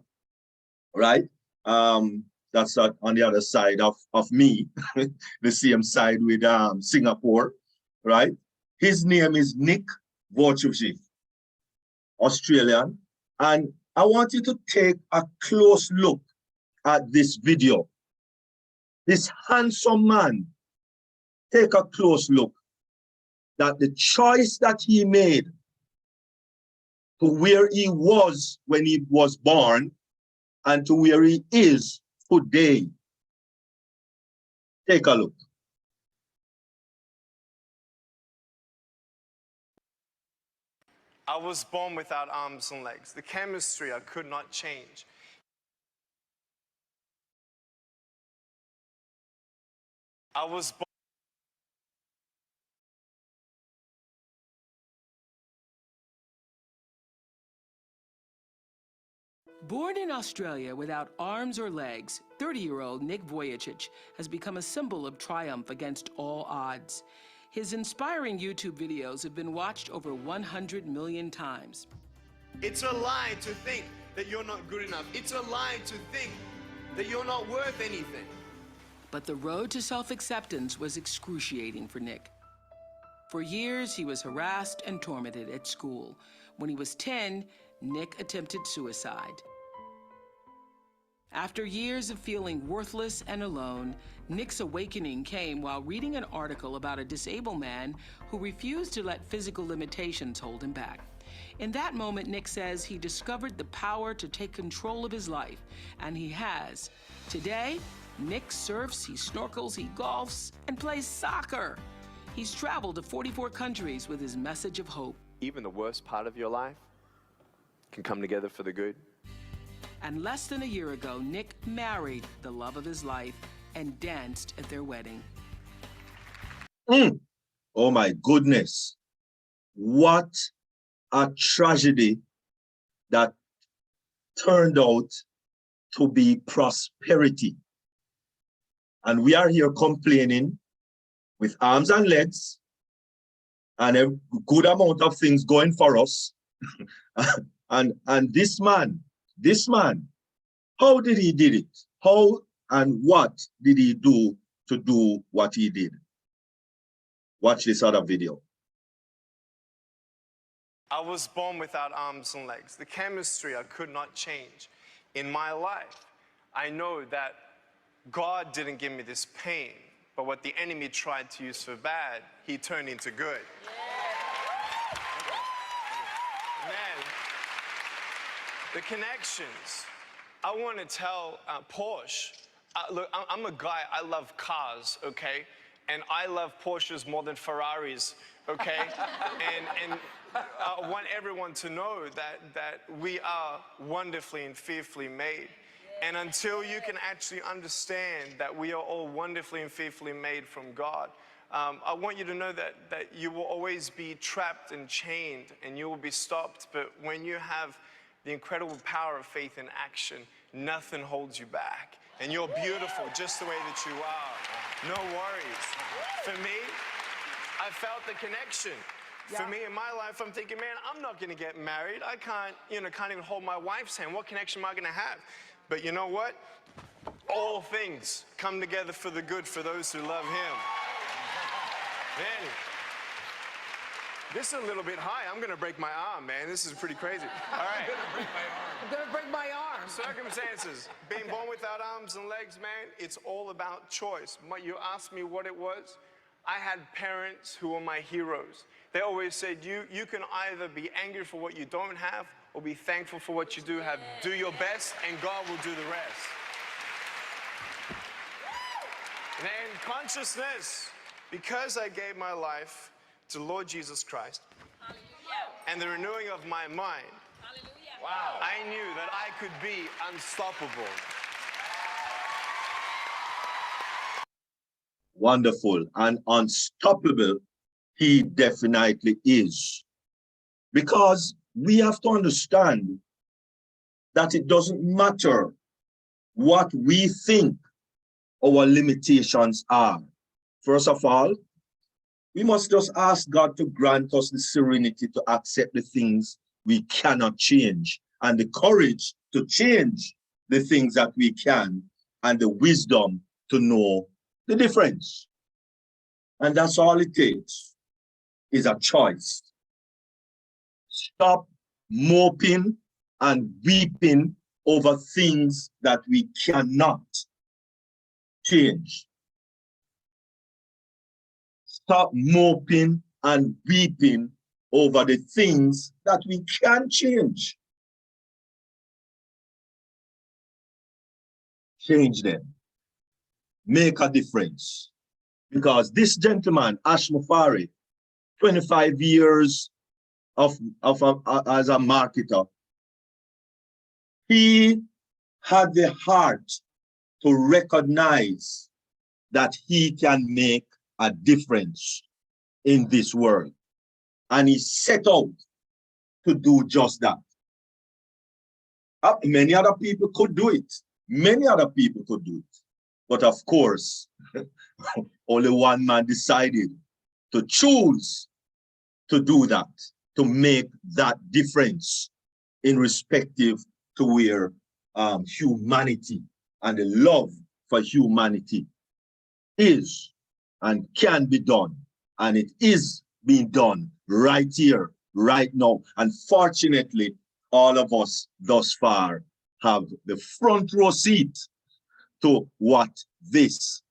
right? That's on the other side of me, the same side with Singapore, right? His name is Nick Vorchevsky, Australian. And I want you to take a close look at this video. This handsome man, take a close look that the choice that he made to where he was when he was born and to where he is today. Take a look. I was born without arms and legs. The chemistry I could not change. I was born. Born in Australia without arms or legs, 30-year-old Nick Vujicic has become a symbol of triumph against all odds. His inspiring YouTube videos have been watched over 100 million times. It's a lie to think that you're not good enough. It's a lie to think that you're not worth anything. But the road to self-acceptance was excruciating for Nick. For years, he was harassed and tormented at school. When he was 10, Nick attempted suicide. After years of feeling worthless and alone, Nick's awakening came while reading an article about a disabled man who refused to let physical limitations hold him back. In that moment, Nick says he discovered the power to take control of his life, and he has. Today, Nick surfs, he snorkels, he golfs, and plays soccer. He's traveled to 44 countries with his message of hope. Even the worst part of your life can come together for the good. And less than a year ago, Nick married the love of his life and danced at their wedding. Oh my goodness. What a tragedy that turned out to be prosperity. And we are here complaining with arms and legs and a good amount of things going for us. and this man, how did he did it? How and what did he do to do what he did? Watch this other video. I was born without arms and legs. The chemistry I could not change. In my life, I know that God didn't give me this pain, but what the enemy tried to use for bad, he turned into good. Man, the connections. I want to tell Porsche, look, I'm a guy, I love cars, okay? And I love Porsches more than Ferraris, okay? and I want everyone to know that we are wonderfully and fearfully made. And until you can actually understand that we are all wonderfully and fearfully made from God, I want you to know that you will always be trapped and chained and you will be stopped. But when you have the incredible power of faith in action, nothing holds you back. And you're beautiful just the way that you are. No worries. For me, I felt the connection. For me in my life, I'm thinking, man, I'm not going to get married. I can't even hold my wife's hand. What connection am I going to have? But you know what? All things come together for the good for those who love him. Man, this is a little bit high. I'm going to break my arm, man. This is pretty crazy. All right. I'm gonna break my arm. Circumstances. Being born without arms and legs, man, it's all about choice. You asked me what it was. I had parents who were my heroes. They always said, you can either be angry for what you don't have or be thankful for what you do have. Do your best and God will do the rest. And in consciousness, because I gave my life to Lord Jesus Christ and the renewing of my mind, wow, I knew that I could be unstoppable. Wonderful and unstoppable, he definitely is. Because we have to understand that it doesn't matter what we think our limitations are. First of all, we must just ask God to grant us the serenity to accept the things we cannot change and the courage to change the things that we can and the wisdom to know the difference. And that's all it takes, is a choice. Stop moping and weeping over things that we cannot change. Stop moping and weeping over the things that we can change. Change them. Make a difference. Because this gentleman, Ash Mufari, 25 years as a marketer, he had the heart to recognize that he can make a difference in this world. And he set out to do just that. Many other people could do it. Many other people could do it. But of course, only one man decided to choose to do that, to make that difference in respective to where humanity and the love for humanity is and can be done. And it is being done right here, right now. And fortunately, all of us thus far have the front row seat to what this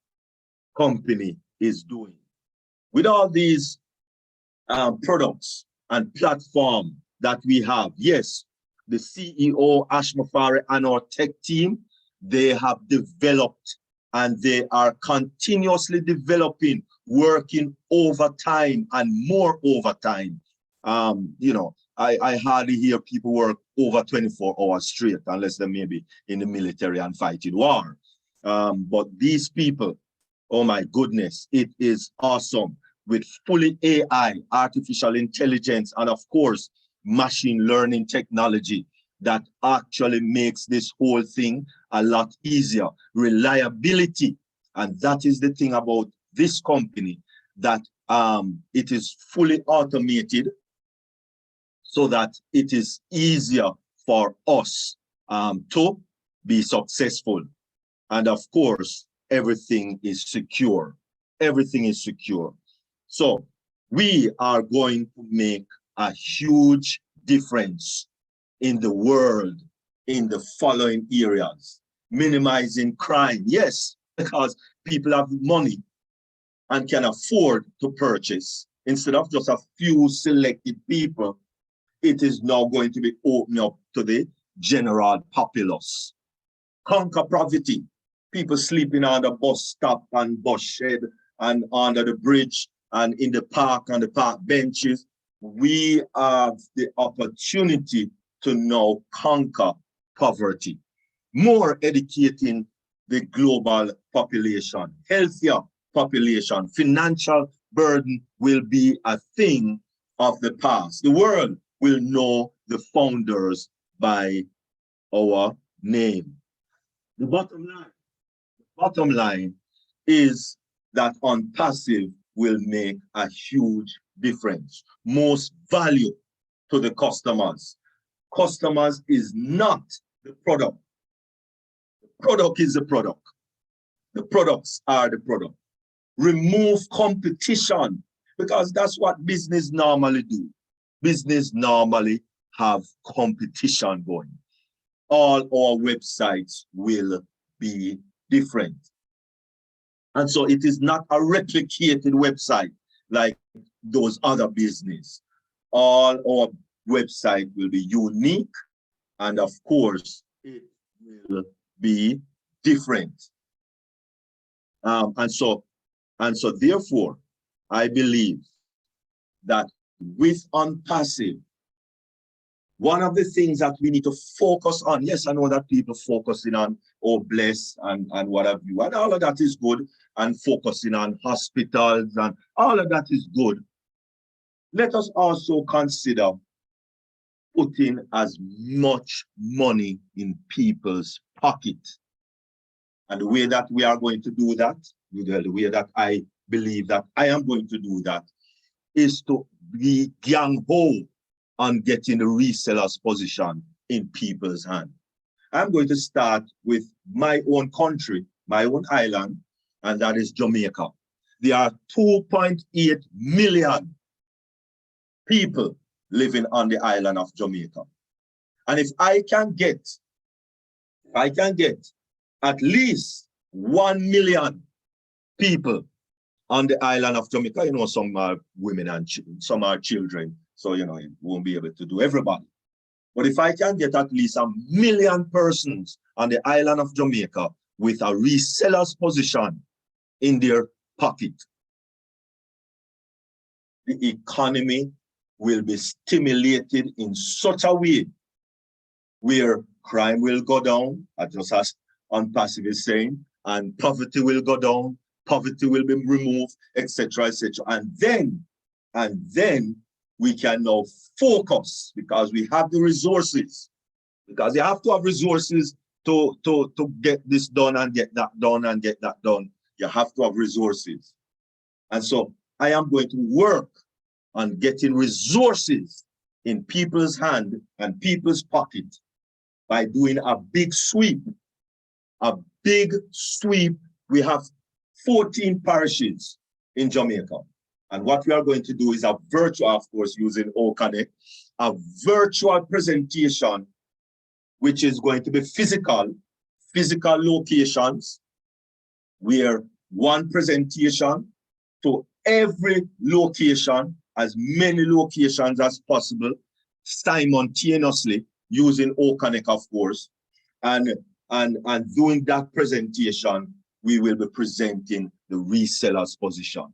company is doing. With all these products and platform that we have, yes, the CEO, Ash Mufari, and our tech team, they have developed and they are continuously developing, working overtime and more overtime. You know, I hardly hear people work over 24 hours straight unless they may be in the military and fighting war. But these people, oh my goodness, it is awesome with fully AI, artificial intelligence, and of course, machine learning technology that actually makes this whole thing a lot easier. Reliability, and that is the thing about this company, that it is fully automated so that it is easier for us to be successful. And of course, everything is secure. Everything is secure. So we are going to make a huge difference in the world in the following areas. Minimizing crime, yes, because people have money and can afford to purchase. Instead of just a few selected people, it is now going to be opened up to the general populace. Conquer poverty. People sleeping on the bus stop and bus shed and under the bridge and in the park on the park benches. We have the opportunity to now conquer poverty. More educating the global population, healthier population. Financial burden will be a thing of the past. The world will know the founders by our name. The bottom line is that ONPASSIVE will make a huge difference. Most value to the customers. Customers is not the product. The product is the product. The products are the product. Remove competition, because that's what business normally do. Business normally have competition going. All our websites will be different. And so it is not a replicated website like those other business. All our website will be unique, and of course, it will be different. And so therefore, I believe that with ONPASSIVE, one of the things that we need to focus on, yes, I know that people focusing on, oh, bless and what have you, and all of that is good, and focusing on hospitals and all of that is good. Let us also consider putting as much money in people's pocket. And the way that we are going to do that, the way that I believe that I am going to do that, is to be gang-ho on getting the resellers position in people's hand. I'm going to start with my own country, my own island, and that is Jamaica. There are 2.8 million people living on the island of Jamaica. And if I can get at least 1 million people on the island of Jamaica, you know, some are women and some are children, so, you know, it won't be able to do everybody. But if I can get at least 1 million persons on the island of Jamaica with a reseller's position in their pocket, the economy will be stimulated in such a way where crime will go down, just as ONPASSIVE is saying, and poverty will go down, poverty will be removed, etc., etc. And then we can now focus, because we have the resources, because you have to have resources to get this done and get that done and get that done. You have to have resources. And so I am going to work on getting resources in people's hand and people's pocket by doing a big sweep. A big sweep. We have 14 parishes in Jamaica. And what we are going to do is a virtual, of course, using OConnect, a virtual presentation, which is going to be physical locations, where one presentation to every location, as many locations as possible, simultaneously, using OConnect, of course, and doing that presentation, we will be presenting the reseller's position.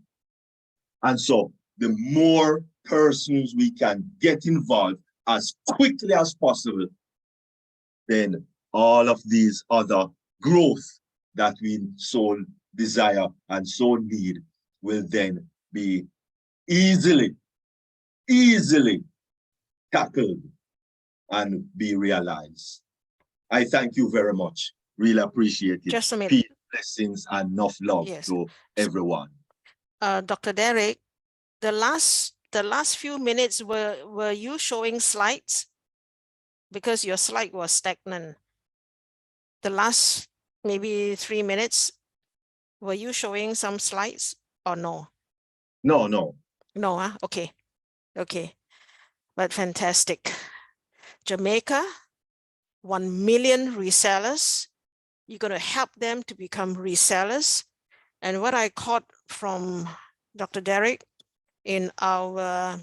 And so the more persons we can get involved as quickly as possible, then all of these other growth that we so desire and so need will then be easily tackled and be realized. I thank you very much. Really appreciate it. Just a minute. Peace, blessings, and enough love to everyone. Dr. Derek, the last few minutes, were you showing slides? Because your slide was stagnant. The last maybe 3 minutes, were you showing some slides or no? No. No, huh? Okay. But fantastic. Jamaica, 1 million resellers. You're going to help them to become resellers. And what I caught from Dr. Derek in our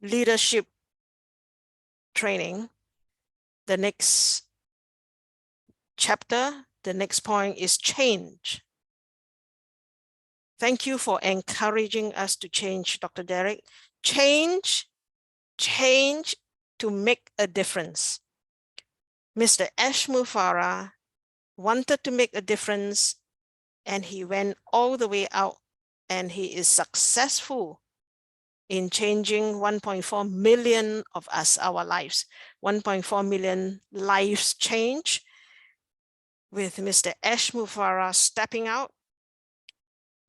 leadership training, the next chapter, the next point is change. Thank you for encouraging us to change, Dr. Derek. Change to make a difference. Mr. Ashmu Farah wanted to make a difference, and he went all the way out, and he is successful in changing 1.4 million of us, our lives. 1.4 million lives change with Mr. Ashmu Farah stepping out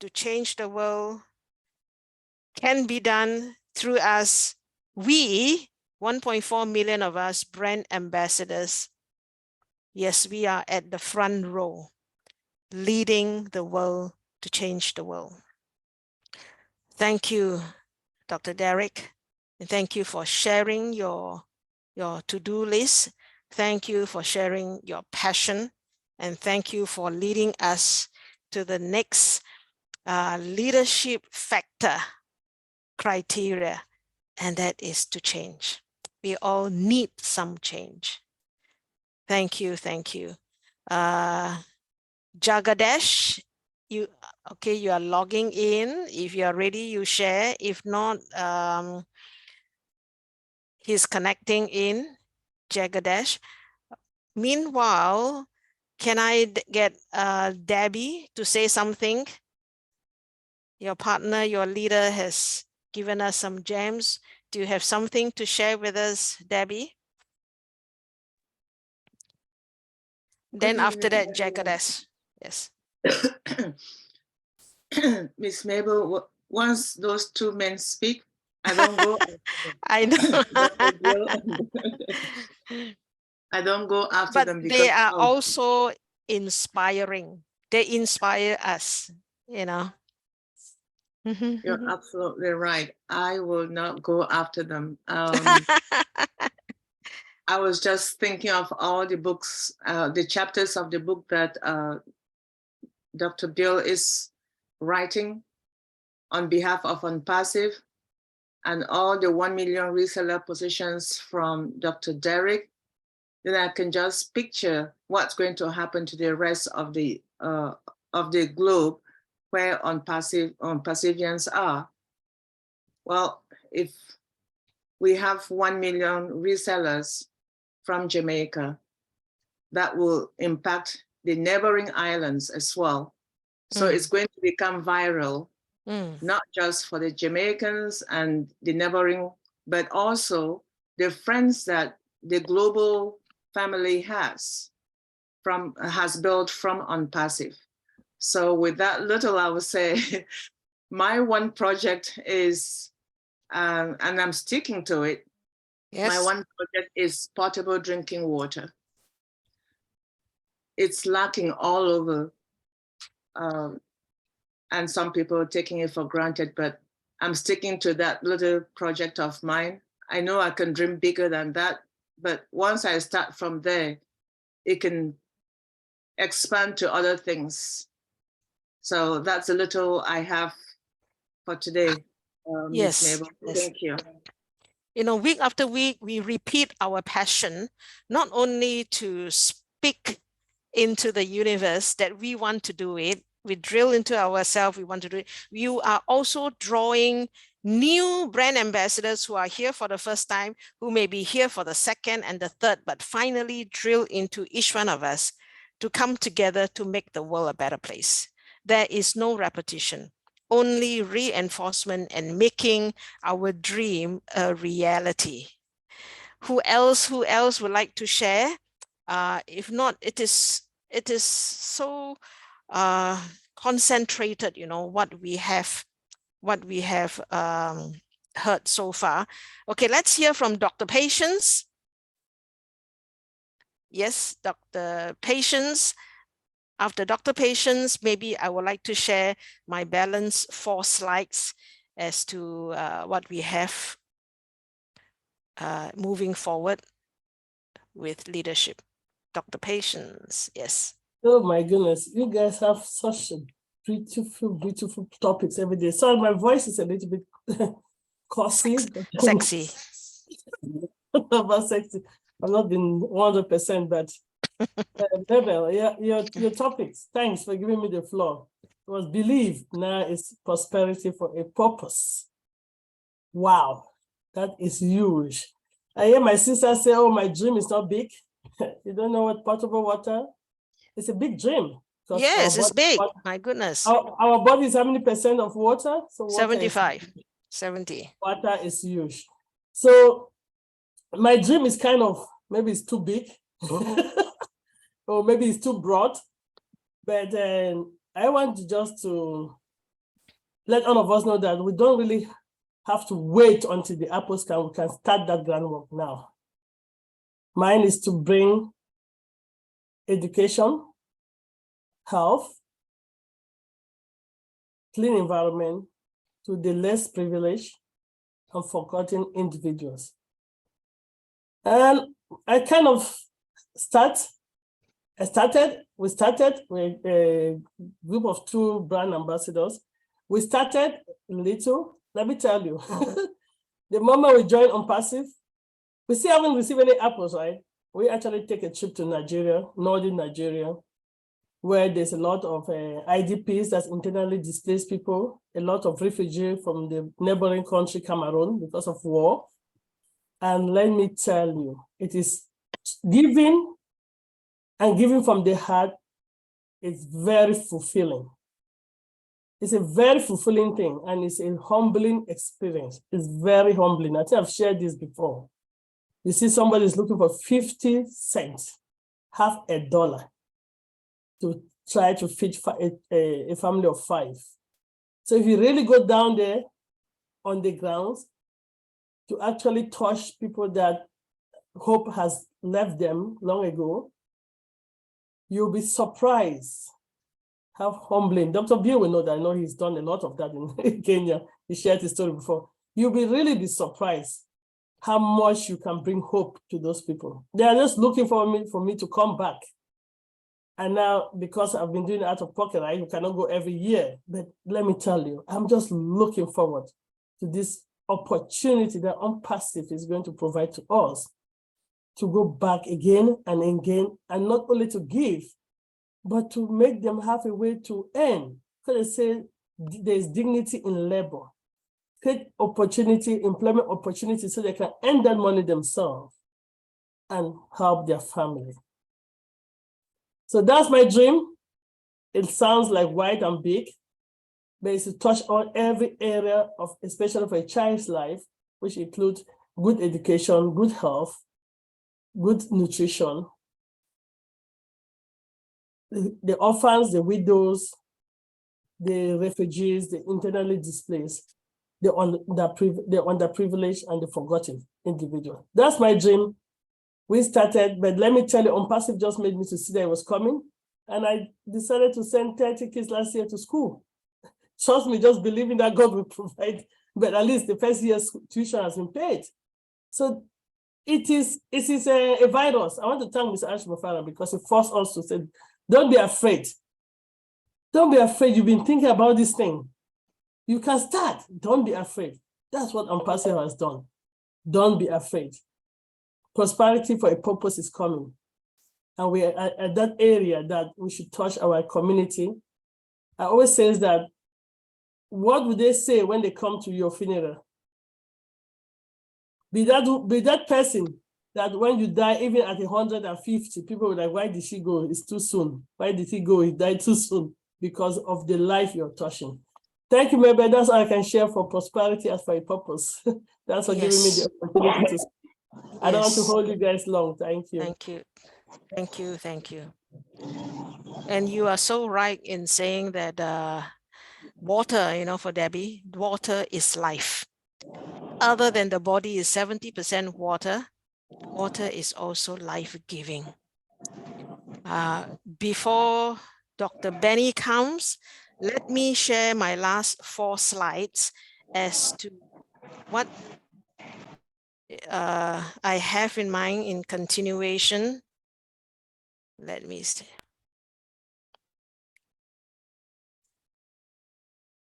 to change the world can be done through us. We, 1.4 million of us, brand ambassadors. Yes, we are at the front row, leading the world to change the world. Thank you, Dr. Derek, and thank you for sharing your to-do list. Thank you for sharing your passion, and thank you for leading us to the next leadership factor criteria, and that is to change. We all need some change. Thank you. Jagadesh, you are logging in. If you are ready, you share. If not, he's connecting in Jagadish. Meanwhile, can I get Debbie to say something? Your partner, your leader has given us some gems. Do you have something to share with us, Debbie? Then after that, Jagadish. Yes. Miss Mabel, once those two men speak, I don't go. I know. I don't go after but them because they are also inspiring. They inspire us, you know. You're absolutely right. I will not go after them. I was just thinking of all the books, the chapters of the book that Dr. Bill is writing on behalf of ONPASSIVE, and all the 1 million reseller positions from Dr. Derek. Then I can just picture what's going to happen to the rest of the globe where ONPASSIVians are. Well, if we have 1 million resellers from Jamaica, that will impact the neighboring islands as well. So it's going to become viral, not just for the Jamaicans and the neighboring, but also the friends that the global family has built from ONPASSIVE. So with that little, I would say, my one project is, and I'm sticking to it. Yes. My one project is potable drinking water. It's lacking all over. And some people are taking it for granted, but I'm sticking to that little project of mine. I know I can dream bigger than that, but once I start from there, it can expand to other things. So that's a little I have for today. Yes, Ms. Mabel. yes. Thank you. You know, week after week, we repeat our passion, not only to speak into the universe that we want to do it, we drill into ourselves, we want to do it. You are also drawing new brand ambassadors who are here for the first time, who may be here for the second and the third, but finally drill into each one of us to come together to make the world a better place. There is no repetition, only reinforcement and making our dream a reality. Who else would like to share? If not, it is so concentrated, you know, what we have heard so far. Okay, let's hear from Dr. Patience. Yes, Dr. Patience. After Dr. Patience, maybe I would like to share my balance 4 slides as to what we have moving forward with leadership. Dr. Patience, yes. Oh my goodness, you guys have such a beautiful, beautiful topics every day. Sorry, my voice is a little bit coarse. Sexy. About sexy. I've not been 100%, but Mabel, your topics. Thanks for giving me the floor. It was believe now is prosperity for a purpose. Wow, that is huge. I hear my sister say, oh, my dream is not big. You don't know what potable water? It's a big dream. Yes, it's big. My goodness. Our body is how many percent of water? So water 75, 70. Water is huge. So my dream is kind of, maybe it's too big. Or maybe it's too broad. But I want to let all of us know that we don't really have to wait until the apples come. We can start that groundwork now. Mine is to bring education, health, clean environment to the less privileged and forgotten individuals. And I kind of we started with a group of 2 brand ambassadors. We started little, let me tell you, the moment we joined ONPASSIVE, we still haven't received any apples, right? We actually take a trip to Nigeria, northern Nigeria, where there's a lot of IDPs, that's internally displaced people, a lot of refugees from the neighboring country, Cameroon, because of war. And let me tell you, it is giving, and giving from the heart is very fulfilling. It's a very fulfilling thing, and it's a humbling experience. It's very humbling. I think I've shared this before. You see somebody is looking for 50 cents, half a dollar, to try to feed a family of 5. So if you really go down there on the grounds to actually touch people that hope has left them long ago, you'll be surprised how humbling. Dr. Bill will know that. I know he's done a lot of that in Kenya. He shared his story before. You'll really be surprised how much you can bring hope to those people. They are just looking for me to come back. And now, because I've been doing it out of pocket, I cannot go every year. But let me tell you, I'm just looking forward to this opportunity that ONPASSIVE is going to provide to us to go back again and again, and not only to give, but to make them have a way to earn. Because they say there's dignity in labor. Create opportunity, employment opportunity, so they can earn that money themselves and help their family. So that's my dream. It sounds like wide and big, but it's to touch on every area of, especially for a child's life, which includes good education, good health, good nutrition, the orphans, the widows, the refugees, the internally displaced, the underprivileged and the forgotten individual. That's my dream. We started, but let me tell you, ONPASSIVE just made me to see that it was coming. And I decided to send 30 kids last year to school. Trust me, just believing that God will provide, but at least the first year's tuition has been paid. So it is a virus. I want to thank Mr. Ashmafara because he forced us to say, don't be afraid. Don't be afraid. You've been thinking about this thing. You can start. Don't be afraid. That's what ONPASSIVE has done. Don't be afraid. Prosperity for a purpose is coming. And we are at that area that we should touch our community. I always say that, what would they say when they come to your funeral? Be that person that when you die, even at 150, people will like, why did she go? It's too soon. Why did he go? He died too soon, because of the life you're touching. Thank you, Mabel. That's all I can share for prosperity as for a purpose. That's for giving me the opportunity to speak. I don't want to hold you guys long. Thank you. Thank you. Thank you. Thank you. And you are so right in saying that water, for Debbie, water is life. Other than the body is 70% water, water is also life-giving. Before Dr. Benny comes, let me share my last 4 slides as to what I have in mind in continuation. Let me see.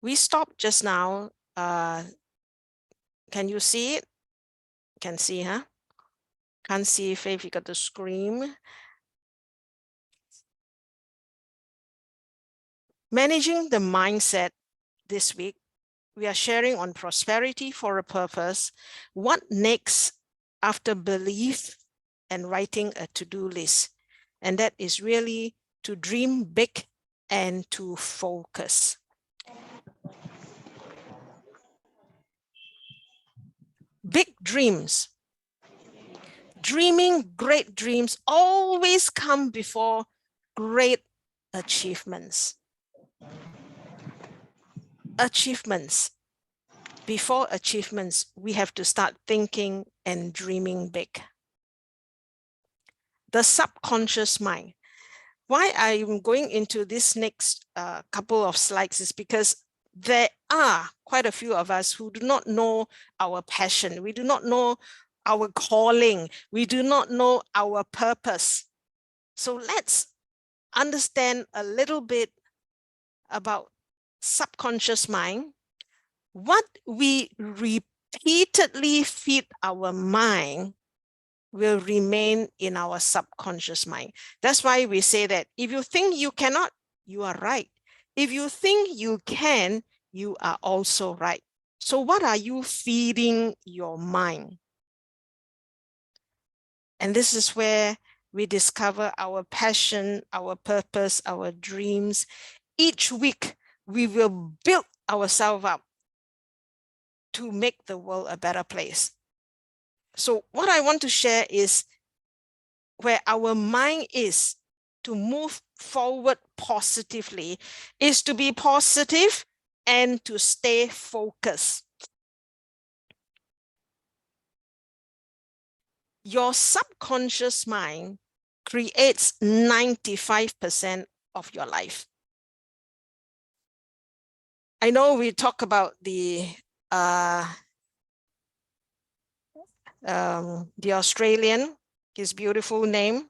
We stopped just now. Can you see it? Can see, huh? Can't see if you got the screen. Managing the mindset this week, we are sharing on prosperity for a purpose. What next after belief and writing a to-do list? And that is really to dream big and to focus. Big dreams. Dreaming great dreams always come before great achievements. Before achievements, we have to start thinking and dreaming big. The subconscious mind. Why I'm going into this next couple of slides is because there are quite a few of us who do not know our passion. We do not know our calling. We do not know our purpose. So let's understand a little bit about subconscious mind. What we repeatedly feed our mind will remain in our subconscious mind. That's why we say that if you think you cannot, you are right. If you think you can, you are also right. So what are you feeding your mind? And this is where we discover our passion, our purpose, our dreams. Each week, we will build ourselves up to make the world a better place. So what I want to share is where our mind is to move forward positively, is to be positive and to stay focused. Your subconscious mind creates 95% of your life. I know we talk about the Australian, his beautiful name,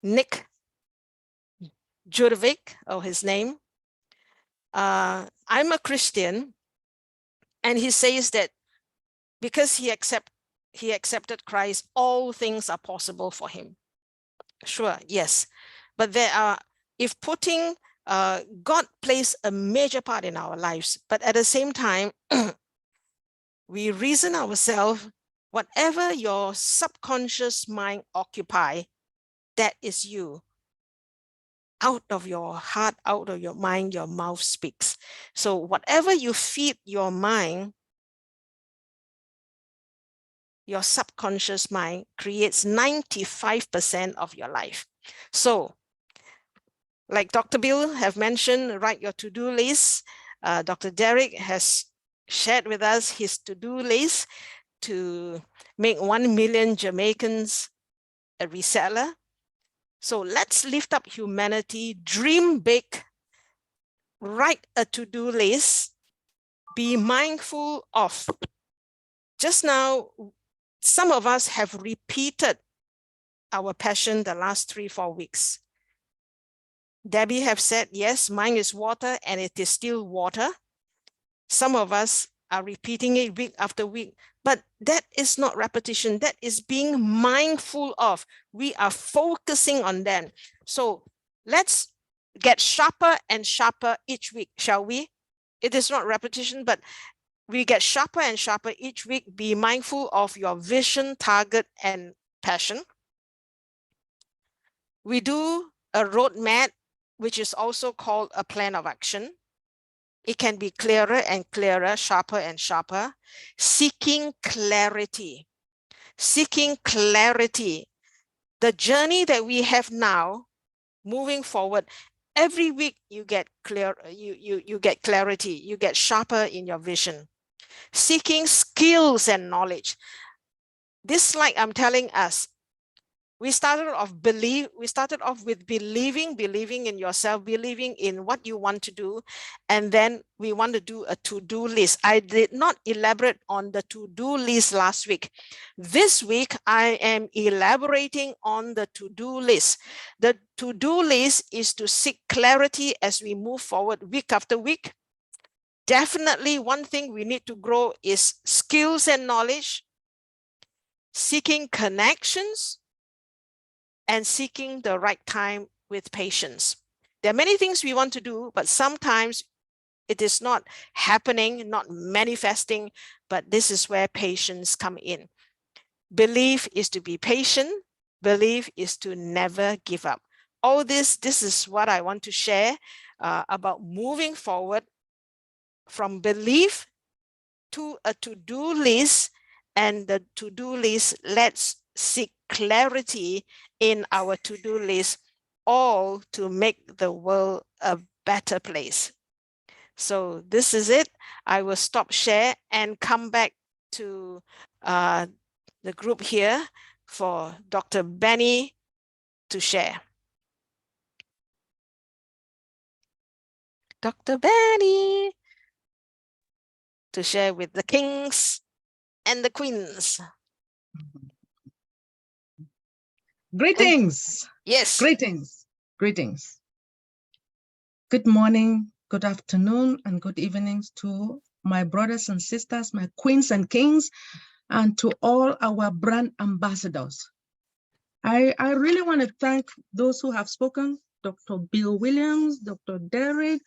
Nick Jurevich, or his name. I'm a Christian, and he says that because he accepted Christ, all things are possible for him. Sure, yes. But there are, if putting, God plays a major part in our lives, but at the same time, we reason ourselves, whatever your subconscious mind occupy, that is you. Out of your heart, out of your mind, your mouth speaks. So whatever you feed your mind, your subconscious mind creates 95% of your life. So like Dr. Bill have mentioned, write your to-do list. Dr. Derek has shared with us his to-do list to make 1 million Jamaicans a reseller. So let's lift up humanity, dream big, write a to-do list, be mindful of. Just now, some of us have repeated our passion the last 3-4 weeks. Debbie have said, yes, mine is water and it is still water. Some of us are repeating it week after week, but that is not repetition. That is being mindful of. We are focusing on them. So let's get sharper and sharper each week, shall we? It is not repetition, but we get sharper and sharper each week. Be mindful of your vision, target, and passion. We do a roadmap, which is also called a plan of action. It can be clearer and clearer, sharper and sharper. Seeking clarity. Seeking clarity. The journey that we have now, moving forward, every week you get clear, you get clarity, you get sharper in your vision. Seeking skills and knowledge. This slide I'm telling us, we started off with believing in yourself, believing in what you want to do, and then we want to do a to-do list. I did not elaborate on the to-do list last week. This week, I am elaborating on the to-do list. The to-do list is to seek clarity as we move forward week after week. Definitely one thing we need to grow is skills and knowledge, seeking connections, and seeking the right time with patience. There are many things we want to do, but sometimes it is not happening, not manifesting, but this is where patience come in. Belief is to be patient. Belief is to never give up. All this is what I want to share about moving forward from belief to a to-do list, and the to-do list, let's seek clarity in our to-do list, all to make the world a better place. So this is it. I will stop share and come back to the group here for Dr. Benny to share. Dr. Benny to share with the kings and the queens. Greetings. Yes. Greetings. Greetings. Good morning, good afternoon, and good evenings to my brothers and sisters, my queens and kings. and to all our brand ambassadors. I really want to thank those who have spoken, Dr. Bill Williams, Dr. Derek,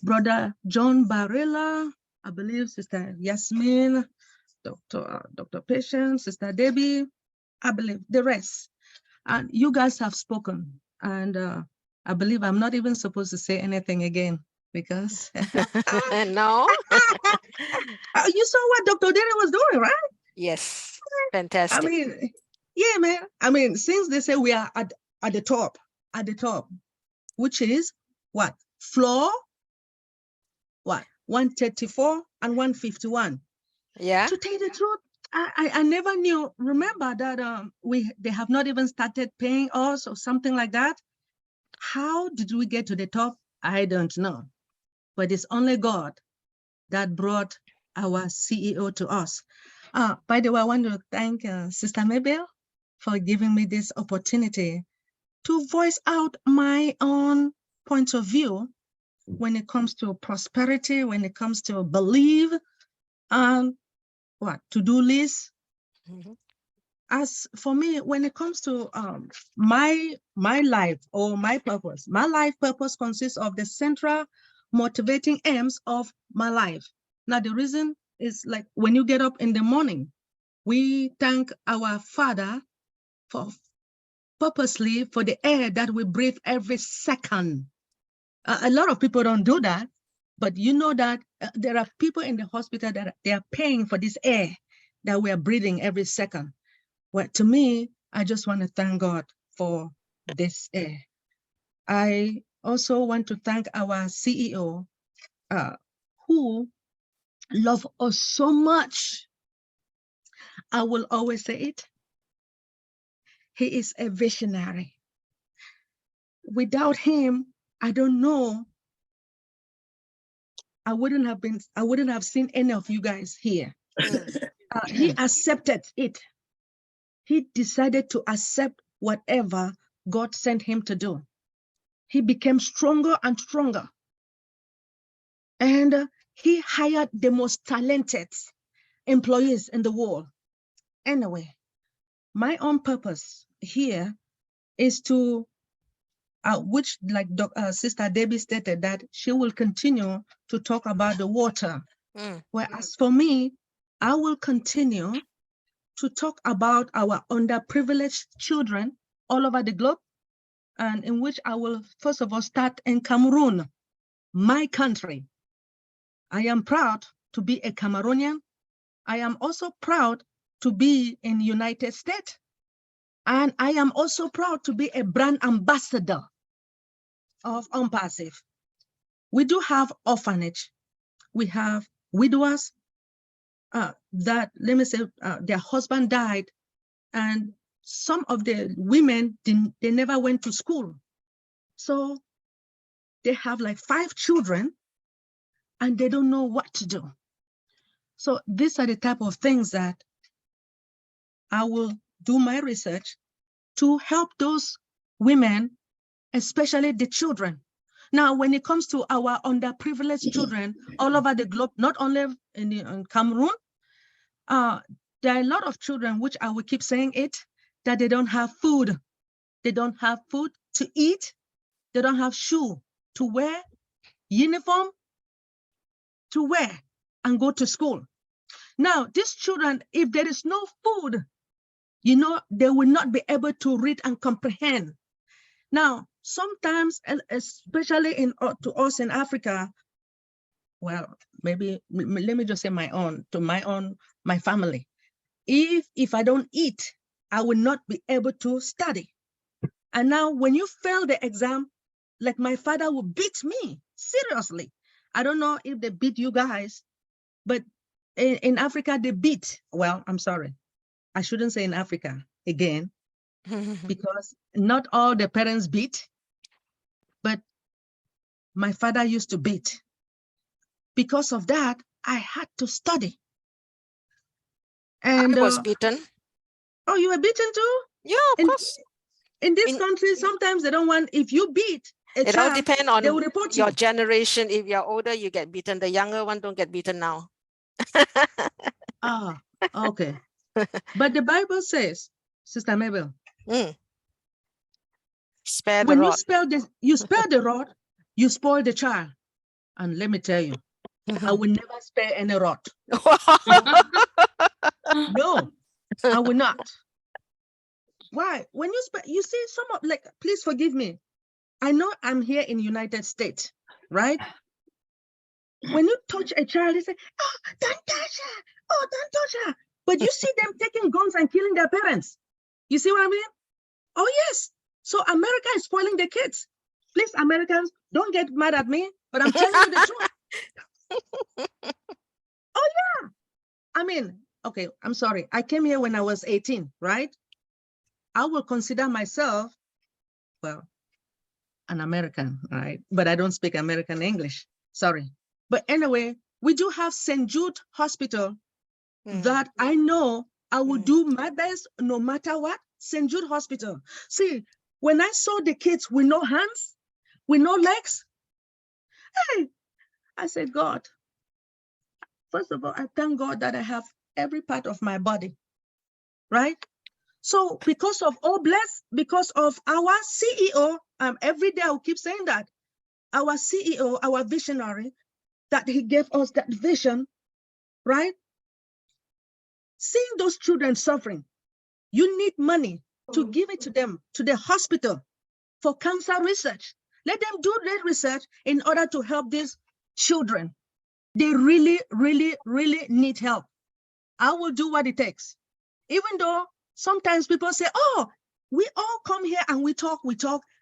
Brother John Barilla, I believe Sister Yasmin, Dr. Patience, Sister Debbie, I believe the rest. And you guys have spoken. And I believe I'm not even supposed to say anything again because No. You saw what Dr. Derek was doing, right? Yes, fantastic. I mean, yeah, man. I mean, since they say we are at the top, which is what? Floor, what? 134 and 151. Yeah. To tell you the truth, I never knew. Remember that they have not even started paying us or something like that. How did we get to the top? I don't know. But it's only God that brought our CEO to us. By the way, I want to thank Sister Mabel for giving me this opportunity to voice out my own point of view when it comes to prosperity, when it comes to belief, and to-do list. As for me, when it comes to my life or my life purpose consists of the central motivating aims of my life. Now, the reason is like when you get up in the morning, we thank our Father for purposely for the air that we breathe every second. A lot of people don't do that, but you know that there are people in the hospital that they are paying for this air that we are breathing every second. Well, to me, I just want to thank God for this air. I also want to thank our CEO, who love us so much. I will always say it. He is a visionary. Without him, I don't know. I wouldn't have seen any of you guys here. He accepted it. He decided to accept whatever God sent him to do. He became stronger and stronger. And he hired the most talented employees in the world. Anyway, my own purpose here is to, which like Sister Debbie stated, that she will continue to talk about the water. Whereas for me, I will continue to talk about our underprivileged children all over the globe, and in which I will first of all start in Cameroon, my country. I am proud to be a Cameroonian. I am also proud to be in the United States. And I am also proud to be a brand ambassador of ONPASSIVE. We do have orphanage. We have widowers that, let me say, their husband died, and some of the women, they never went to school. So they have like 5 children and they don't know what to do. So these are the type of things that I will do my research to help those women, especially the children. Now, when it comes to our underprivileged children all over the globe, not only in Cameroon, there are a lot of children, which I will keep saying it, that they don't have food. They don't have food to eat. They don't have shoe to wear, uniform to wear and go to school. Now, these children, if there is no food, you know, they will not be able to read and comprehend. Now, sometimes, especially to us in Africa, well, maybe let me just say my family. If I don't eat, I will not be able to study. And now when you fail the exam, like my father will beat me, seriously. I don't know if they beat you guys, but in Africa they beat, well, I'm sorry. I shouldn't say in Africa again, because not all the parents beat, but my father used to beat. Because of that, I had to study. And I was beaten. Oh, you were beaten too? Yeah, of course. In this country, sometimes they don't want, if you beat a it child, all depends on they will report your you. generation. If you're older, you get beaten. The younger one don't get beaten now. Okay. But the Bible says, Sister Mabel, spare the when rod. you spare the rod, you spoil the child. And let me tell you, I will never spare any rod. No, I will not. Why? When you see some of, like, please forgive me. I know I'm here in United States, right? When you touch a child, they say, oh, don't touch her. Oh, don't touch her. But you see them taking guns and killing their parents. You see what I mean? Oh, yes. So America is spoiling the kids. Please, Americans, don't get mad at me, but I'm telling you the truth. Oh, yeah. I mean, okay, I'm sorry. I came here when I was 18, right? I will consider myself, well, an American, right? But I don't speak American English. Sorry. But anyway, we do have St. Jude Hospital that I know I will do my best no matter what. St. Jude Hospital. See, when I saw the kids with no hands, with no legs, hey, I said, God, first of all, I thank God that I have every part of my body, right? So because of all blessed, because of our CEO, every day I'll keep saying that, our CEO, our visionary, that he gave us that vision, right? Seeing those children suffering, you need money to give it to them, to the hospital for cancer research. Let them do their research in order to help these children. They really, really, really need help. I will do what it takes. Even though sometimes people say, oh, we all come here and we talk,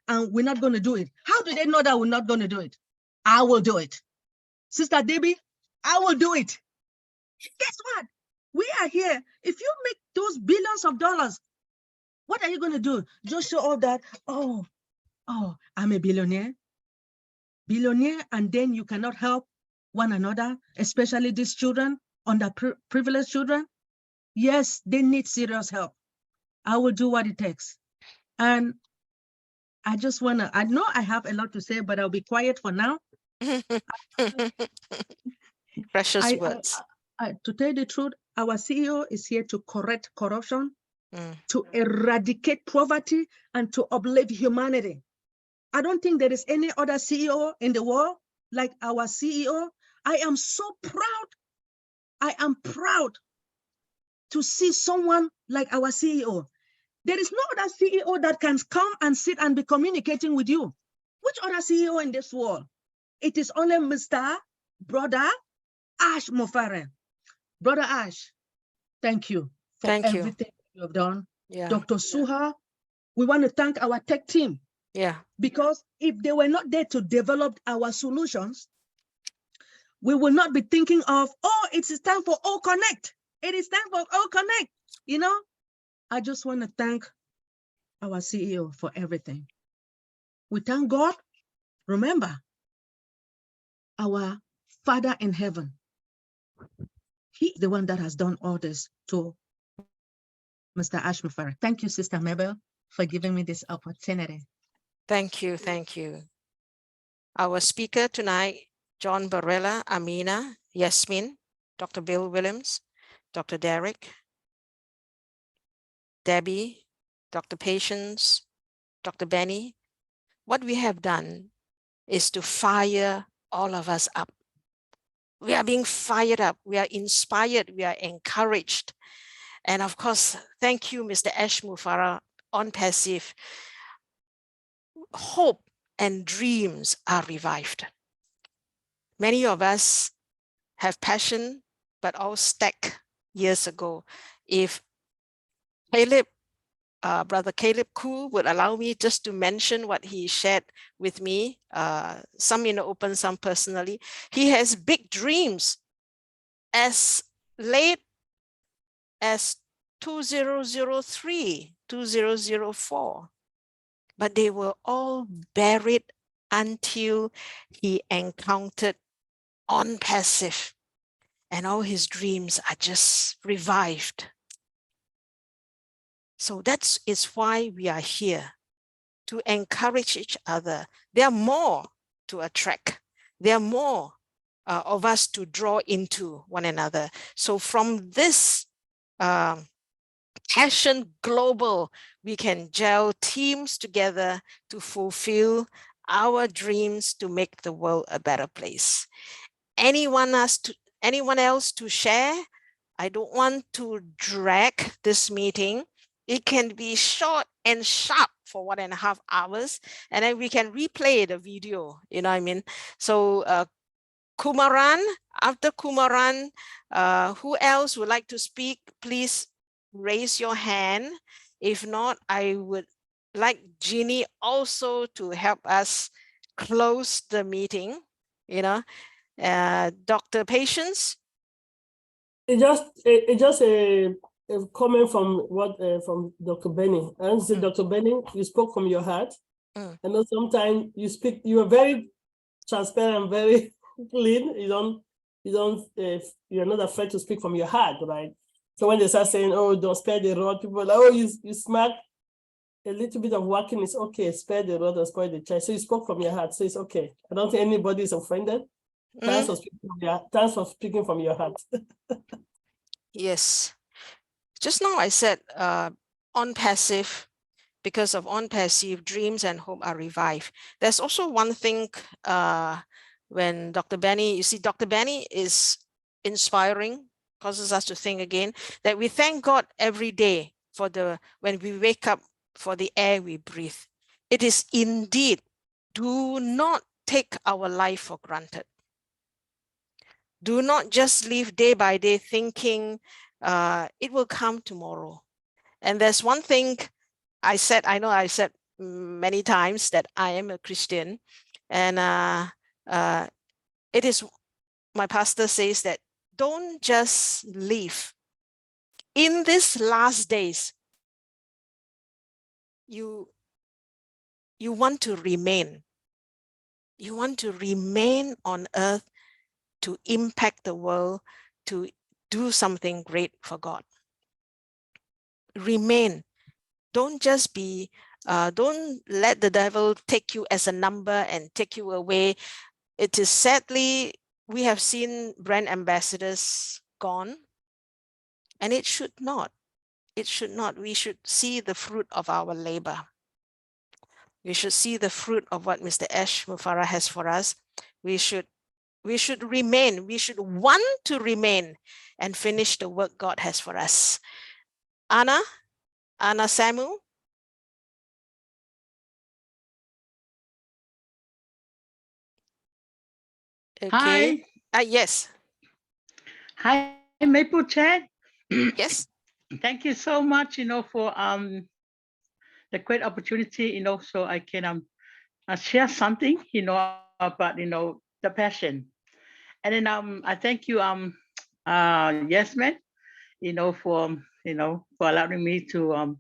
and we're not going to do it. How do they know that we're not going to do it? I will do it. Sister Debbie, I will do it. Guess what? We are here. If you make those billions of dollars, what are you going to do? Just show all that, oh, I'm a billionaire. Billionaire, and then you cannot help one another, especially these children, underprivileged children. Yes, they need serious help. I will do what it takes. And I just want to, I know I have a lot to say, but I'll be quiet for now. Precious words. To tell the truth, our CEO is here to correct corruption, to eradicate poverty, and to uplift humanity. I don't think there is any other CEO in the world like our CEO. I am so proud. I am proud to see someone like our CEO. There is no other CEO that can come and sit and be communicating with you. Which other CEO in this world? It is only Mr. Brother Ash Mofare. Brother Ash, thank you for everything you have done. Yeah. Dr. Suha, we want to thank our tech team. Yeah. Because if they were not there to develop our solutions, we will not be thinking of, oh, it is time for All Connect. It is time for All Connect. You know, I just want to thank our CEO for everything. We thank God. Remember, our Father in heaven, He is the one that has done all this to Mr. Ash Mufara. Thank you, Sister Mabel, for giving me this opportunity. Thank you, thank you. Our speaker tonight, John Barella, Amina, Yasmin, Dr. Bill Williams, Dr. Derek, Debbie, Dr. Patience, Dr. Benny. What we have done is to fire all of us up. We are being fired up. We are inspired. We are encouraged. And of course, thank you, Mr. Ash Mufara, ONPASSIVE. Hope and dreams are revived. Many of us have passion, but all stacked years ago. If Caleb, Brother Caleb Koo would allow me just to mention what he shared with me, some in the open, some personally. He has big dreams as late as 2003, 2004, but they were all buried until he encountered ONPASSIVE, and all his dreams are just revived. So that is why we are here, to encourage each other. There are more to attract. There are more of us to draw into one another. So from this Passion Global, we can gel teams together to fulfill our dreams to make the world a better place. Anyone else to share? I don't want to drag this meeting. It can be short and sharp for 1.5 hours, and then we can replay the video, you know what I mean? So Kumaran, after Kumaran, who else would like to speak? Please raise your hand. If not, I would like Jeannie also to help us close the meeting, you know. Dr. Patience? It just a comment from what from Dr. Benny. And say, Dr. Benny, you spoke from your heart. I know sometimes you are very transparent, very clean. You're not afraid to speak from your heart, right? So when they start saying, "Oh, don't spare the rod," people are like, "Oh, you smart." A little bit of working is okay. Spare the rod or spoil the child. So you spoke from your heart, so it's okay. I don't think anybody is offended. Thanks for speaking from your heart. Yes. Just now I said ONPASSIVE, because of ONPASSIVE, dreams and hope are revived. There's also one thing when Dr. Benny, you see, Dr. Benny is inspiring, causes us to think again, that we thank God every day for when we wake up, for the air we breathe. It is indeed, do not take our life for granted. Do not just live day by day thinking it will come tomorrow. And there's one thing I know I said many times that I am a Christian, and it is, my pastor says that don't just live. In these last days, you want to remain. You want to remain on earth to impact the world, to do something great for God. Remain. Don't just be, don't let the devil take you as a number and take you away. It is sadly, we have seen brand ambassadors gone, and it should not. It should not. We should see the fruit of our labor. We should see the fruit of what Mr. Ash Mufarah has for us. We should remain. We should want to remain and finish the work God has for us. Anna Samu. Okay. Hi. Yes. Hi, Maple Chan. Yes. Thank you so much, for the great opportunity, so I can share something, about the passion. And then I thank you, Yasmin, for allowing me to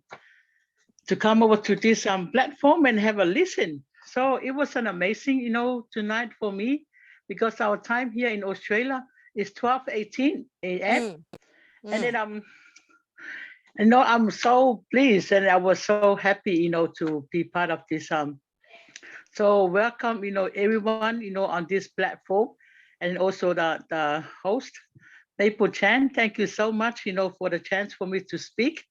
come over to this platform and have a listen. So it was an amazing, tonight for me, because our time here in Australia is 12:18 a.m. And then I'm so pleased, and I was so happy, to be part of this. So welcome, everyone, on this platform, and also the host, Maple Chan. Thank you so much, for the chance for me to speak.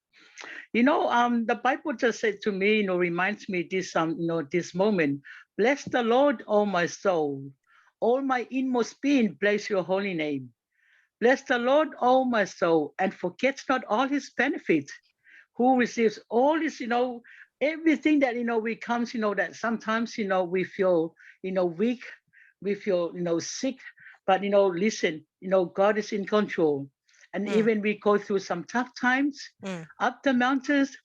The Bible just said to me, reminds me this, this moment. Bless the Lord, all my soul, all my inmost being, bless your holy name. Bless the Lord, all my soul, and forget not all his benefits, who receives all this, everything that, we comes, that sometimes, we feel, weak, we feel, sick, but, listen, God is in control. And even we go through some tough times, up the mountains,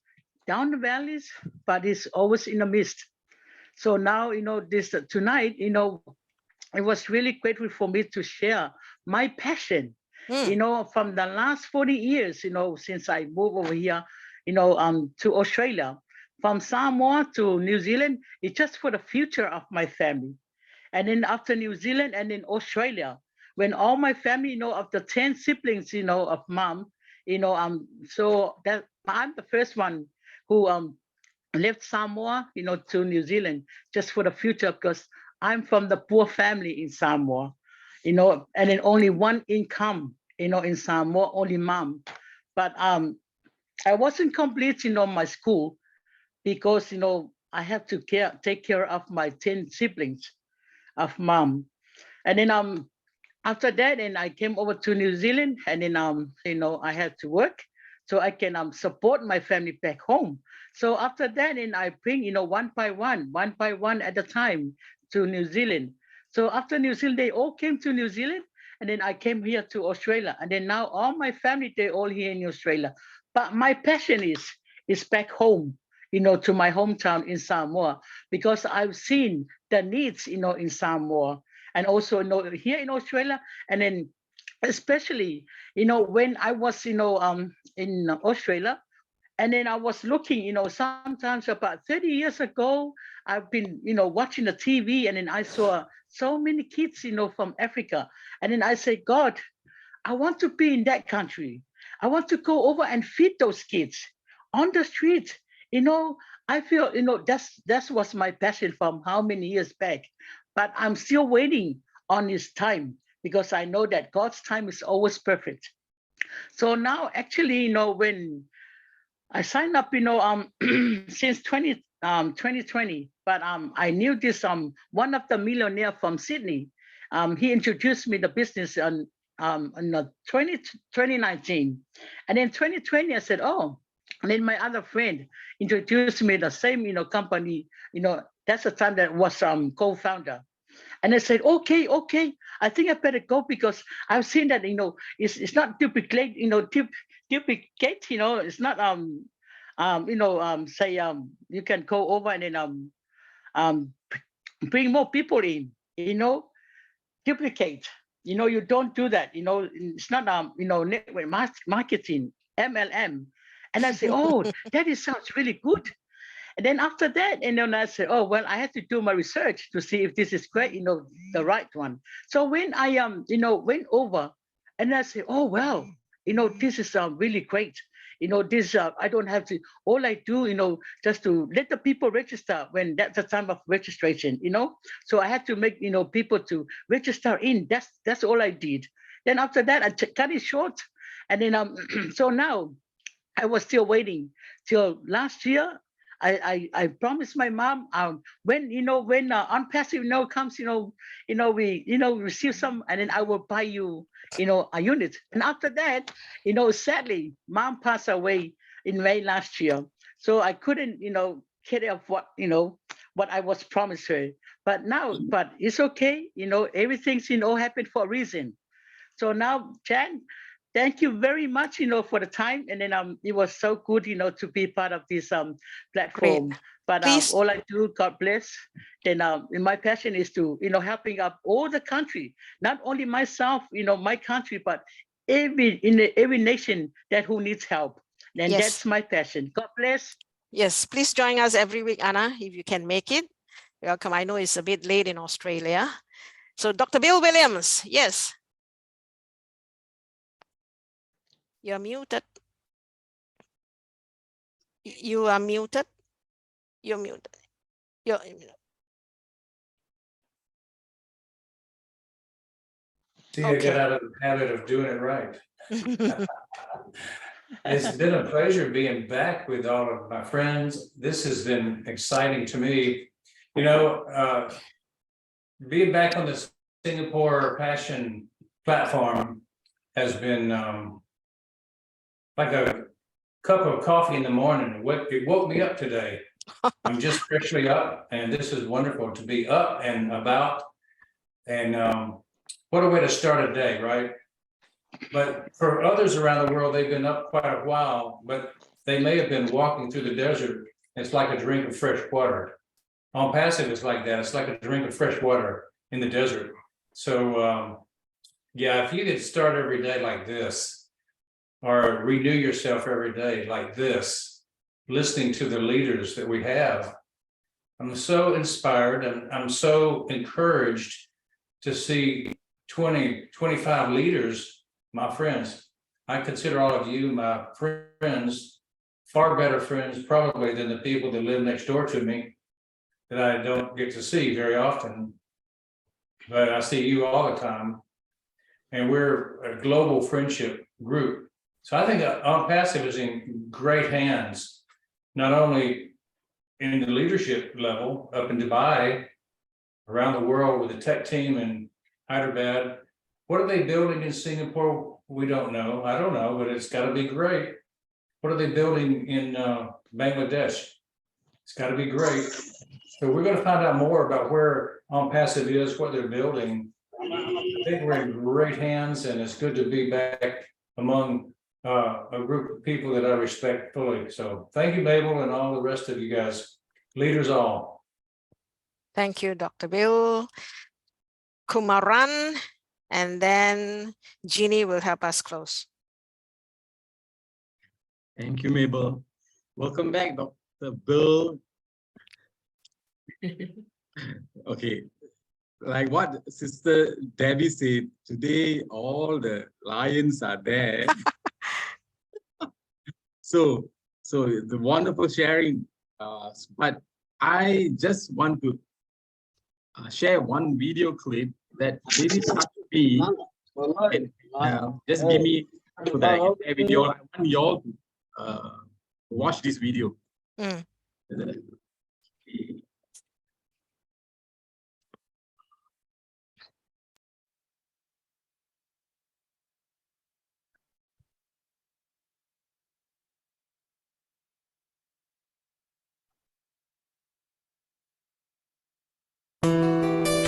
down the valleys, but it's always in the midst. So now, this tonight, it was really grateful for me to share my passion, from the last 40 years, since I moved over here, to Australia, from Samoa to New Zealand. It's just for the future of my family. And then after New Zealand and in Australia, when all my family, of the 10 siblings, of mom, so that I'm the first one who left Samoa, to New Zealand, just for the future, because I'm from the poor family in Samoa, and then only one income, in Samoa, only mom. but I wasn't complete, my school, because I have to take care of my 10 siblings of mom. And then after that, and I came over to New Zealand, and then I had to work so I can support my family back home. So after that, and I bring one by one at a time to New Zealand. So after New Zealand, they all came to New Zealand, and then I came here to Australia, and then now all my family, they're all here in Australia. But my passion is back home, to my hometown in Samoa, because I've seen the needs, in Samoa, and also here in Australia, and then especially when I was in Australia, and then I was looking, sometimes about 30 years ago, I've been watching the TV, and then I saw so many kids from Africa, and then I say, God, I want to be in that country. I want to go over and feed those kids on the street. I feel that was my passion from how many years back. But I'm still waiting on his time, because I know that God's time is always perfect. So now, actually, when I signed up, since 2020, but I knew this one of the millionaire from Sydney. He introduced me the business in 2019, and in 2020 I said, oh. And then my other friend introduced me the same, company, that's the time that was co-founder. And I said, okay, I think I better go, because I've seen that, it's not duplicate, duplicate, it's not, say, you can go over and then bring more people in, duplicate, you don't do that, it's not, network marketing, MLM. And I say, oh, sounds really good. And then after that, and then I said, oh, well, I had to do my research to see if this is great, the right one. So when I, went over, and I said, oh, well, this is really great. This, I don't have to, all I do, just to let the people register when that's the time of registration, So I had to make, people to register in. That's all I did. Then after that, I cut it short. And then, so now I was still waiting till last year. I promised my mom, when ONPASSIVE comes, we receive some, and then I will buy you, a unit. And after that, sadly, mom passed away in May last year, so I couldn't, carry up what I was promised her. But it's okay, everything's happened for a reason. So now, Jan, thank you very much, for the time. And then it was so good, to be part of this platform. Great. But all I do, God bless. Then my passion is to, helping up all the country, not only myself, my country, but every nation that who needs help. And Yes. That's my passion. God bless. Yes, please join us every week, Anna, if you can make it. Welcome. I know it's a bit late in Australia. So Dr. Bill Williams, yes. You're muted. You are muted. You're muted. You're muted. See, I get out of the habit of doing it right. It's been a pleasure being back with all of my friends. This has been exciting to me. Being back on the Singapore Passion platform has been like a cup of coffee in the morning. It woke me up today. I'm just freshly up, and this is wonderful to be up and about. And what a way to start a day, right? But for others around the world, they've been up quite a while, but they may have been walking through the desert. It's like a drink of fresh water. ONPASSIVE is like that. It's like a drink of fresh water in the desert. So yeah, if you could start every day like this, or renew yourself every day like this, listening to the leaders that we have, I'm so inspired and I'm so encouraged to see 20, 25 leaders, my friends. I consider all of you my friends, far better friends probably than the people that live next door to me that I don't get to see very often, but I see you all the time. And we're a global friendship group. So I think ONPASSIVE is in great hands, not only in the leadership level up in Dubai, around the world with the tech team in Hyderabad. What are they building in Singapore? We don't know. I don't know, but it's got to be great. What are they building in Bangladesh? It's got to be great. So we're going to find out more about where ONPASSIVE is, what they're building. I think we're in great hands, and it's good to be back among a group of people that I respect fully. So thank you, Mabel, and all the rest of you guys, leaders all. Thank you, Dr. Bill. Kumaran, and then Jeannie will help us close. Thank you, Mabel. Welcome back, Dr. Bill. Okay, like what Sister Debbie said, today all the lions are there. So the wonderful sharing, but I just want to share one video clip that really touched me. And, just give me so that I can share with you all. I want you all to watch this video.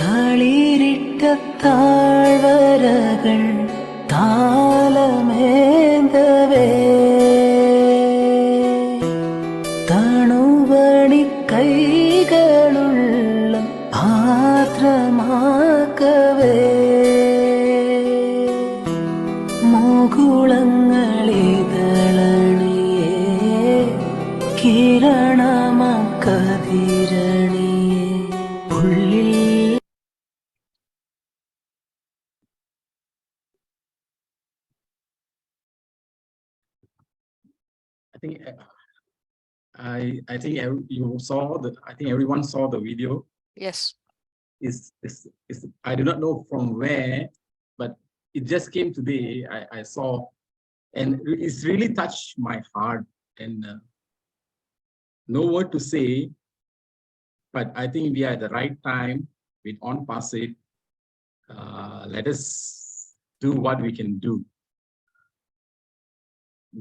Thaliritta താഴ്വരകൾ താലമേന്തവേ തണുവണി കൈകളുള്ള ആർദ്രമാക്കവേ മുകുളങ്ങളിതളണിയേ കിരണമക്കതിരണിയേ ഉള്ളിൽ I think you saw the. I think everyone saw the video. Yes. It's I do not know from where, but it just came today. I saw, and it's really touched my heart. And no word to say, but I think we are at the right time with ONPASSIVE. Let us do what we can do.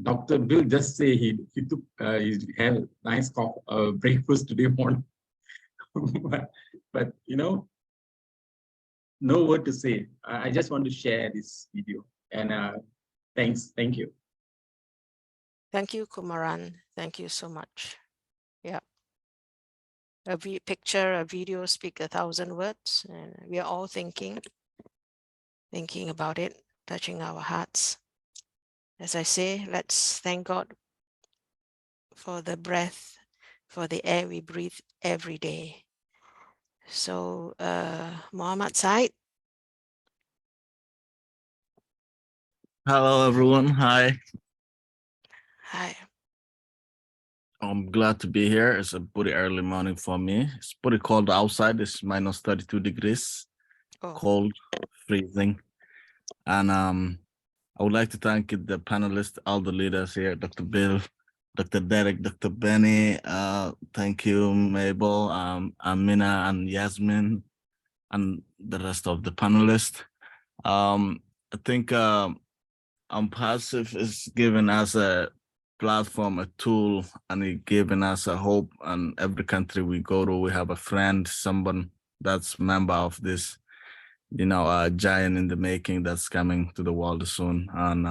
Dr. Bill just say he took he had a nice breakfast today morning, but you know, no word to say. I just want to share this video, and thank you. Thank you, Kumaran. Thank you so much. Yeah. A picture, a video speak 1,000 words, and we are all thinking about it, touching our hearts. As I say, let's thank God for the breath, for the air we breathe every day. So, Muhammad Said. Hello, everyone. Hi. Hi. I'm glad to be here. It's a pretty early morning for me. It's pretty cold outside. It's minus 32 degrees, cold, freezing. And I would like to thank the panelists, all the leaders here, Dr. Bill, Dr. Derek, Dr. Benny. Thank you, Mabel, Amina, and Yasmin, and the rest of the panelists. I think ONPASSIVE is giving us a platform, a tool, and it giving us a hope. And every country we go to, we have a friend, someone that's member of this, you know, a giant in the making that's coming to the world soon. And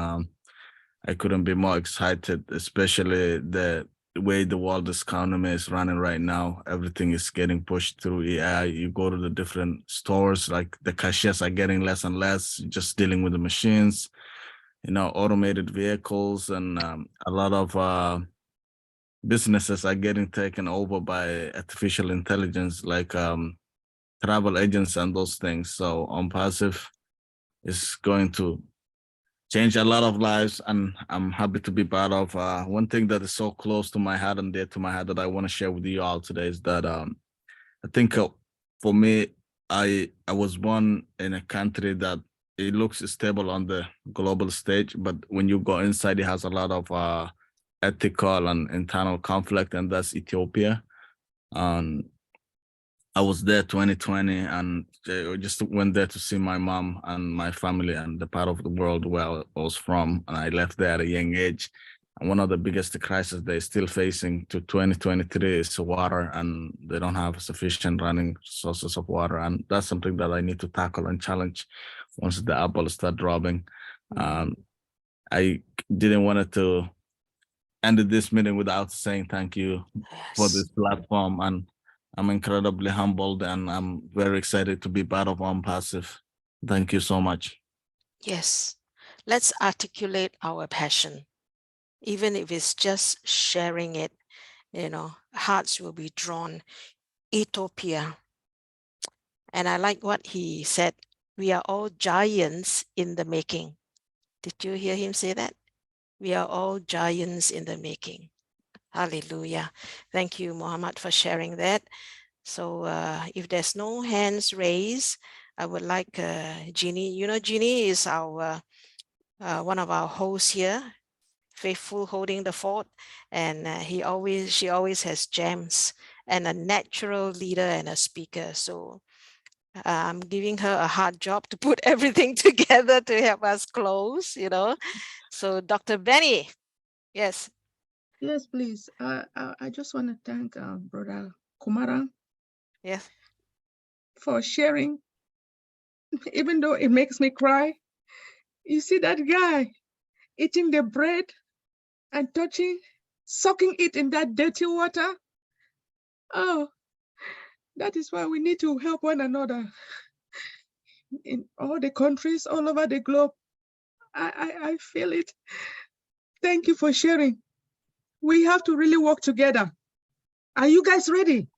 I couldn't be more excited, especially the way the world economy is running right now. Everything is getting pushed through AI. You go to the different stores, like the cashiers are getting less and less, just dealing with the machines, you know, automated vehicles, and a lot of businesses are getting taken over by artificial intelligence, like travel agents and those things. So ONPASSIVE is going to change a lot of lives, and I'm happy to be part of. One thing that is so close to my heart and dear to my heart that I want to share with you all today is that I think for me, I was born in a country that it looks stable on the global stage, but when you go inside, it has a lot of ethical and internal conflict, and that's Ethiopia. I was there 2020 and just went there to see my mom and my family and the part of the world where I was from. And I left there at a young age. And one of the biggest crises they're still facing to 2023 is water, and they don't have sufficient running sources of water. And that's something that I need to tackle and challenge once the apples start dropping. I didn't want to end this meeting without saying thank you for this platform. And I'm incredibly humbled, and I'm very excited to be part of ONPASSIVE. Thank you so much. Yes, let's articulate our passion. Even if it's just sharing it, you know, hearts will be drawn. Ethiopia. And I like what he said. We are all giants in the making. Did you hear him say that? We are all giants in the making. Hallelujah. Thank you, Muhammad, for sharing that. So if there's no hands raised, I would like Jeannie. You know, Jeannie is our one of our hosts here, faithful holding the fort, and she always has gems, and a natural leader and a speaker. So I'm giving her a hard job to put everything together to help us close, you know. So Dr. Benny, yes. Yes, please. I just want to thank Brother Kumara. Yes. For sharing, even though it makes me cry. You see that guy eating the bread and touching, soaking it in that dirty water. Oh, that is why we need to help one another in all the countries all over the globe. I feel it. Thank you for sharing. We have to really work together. Are you guys ready?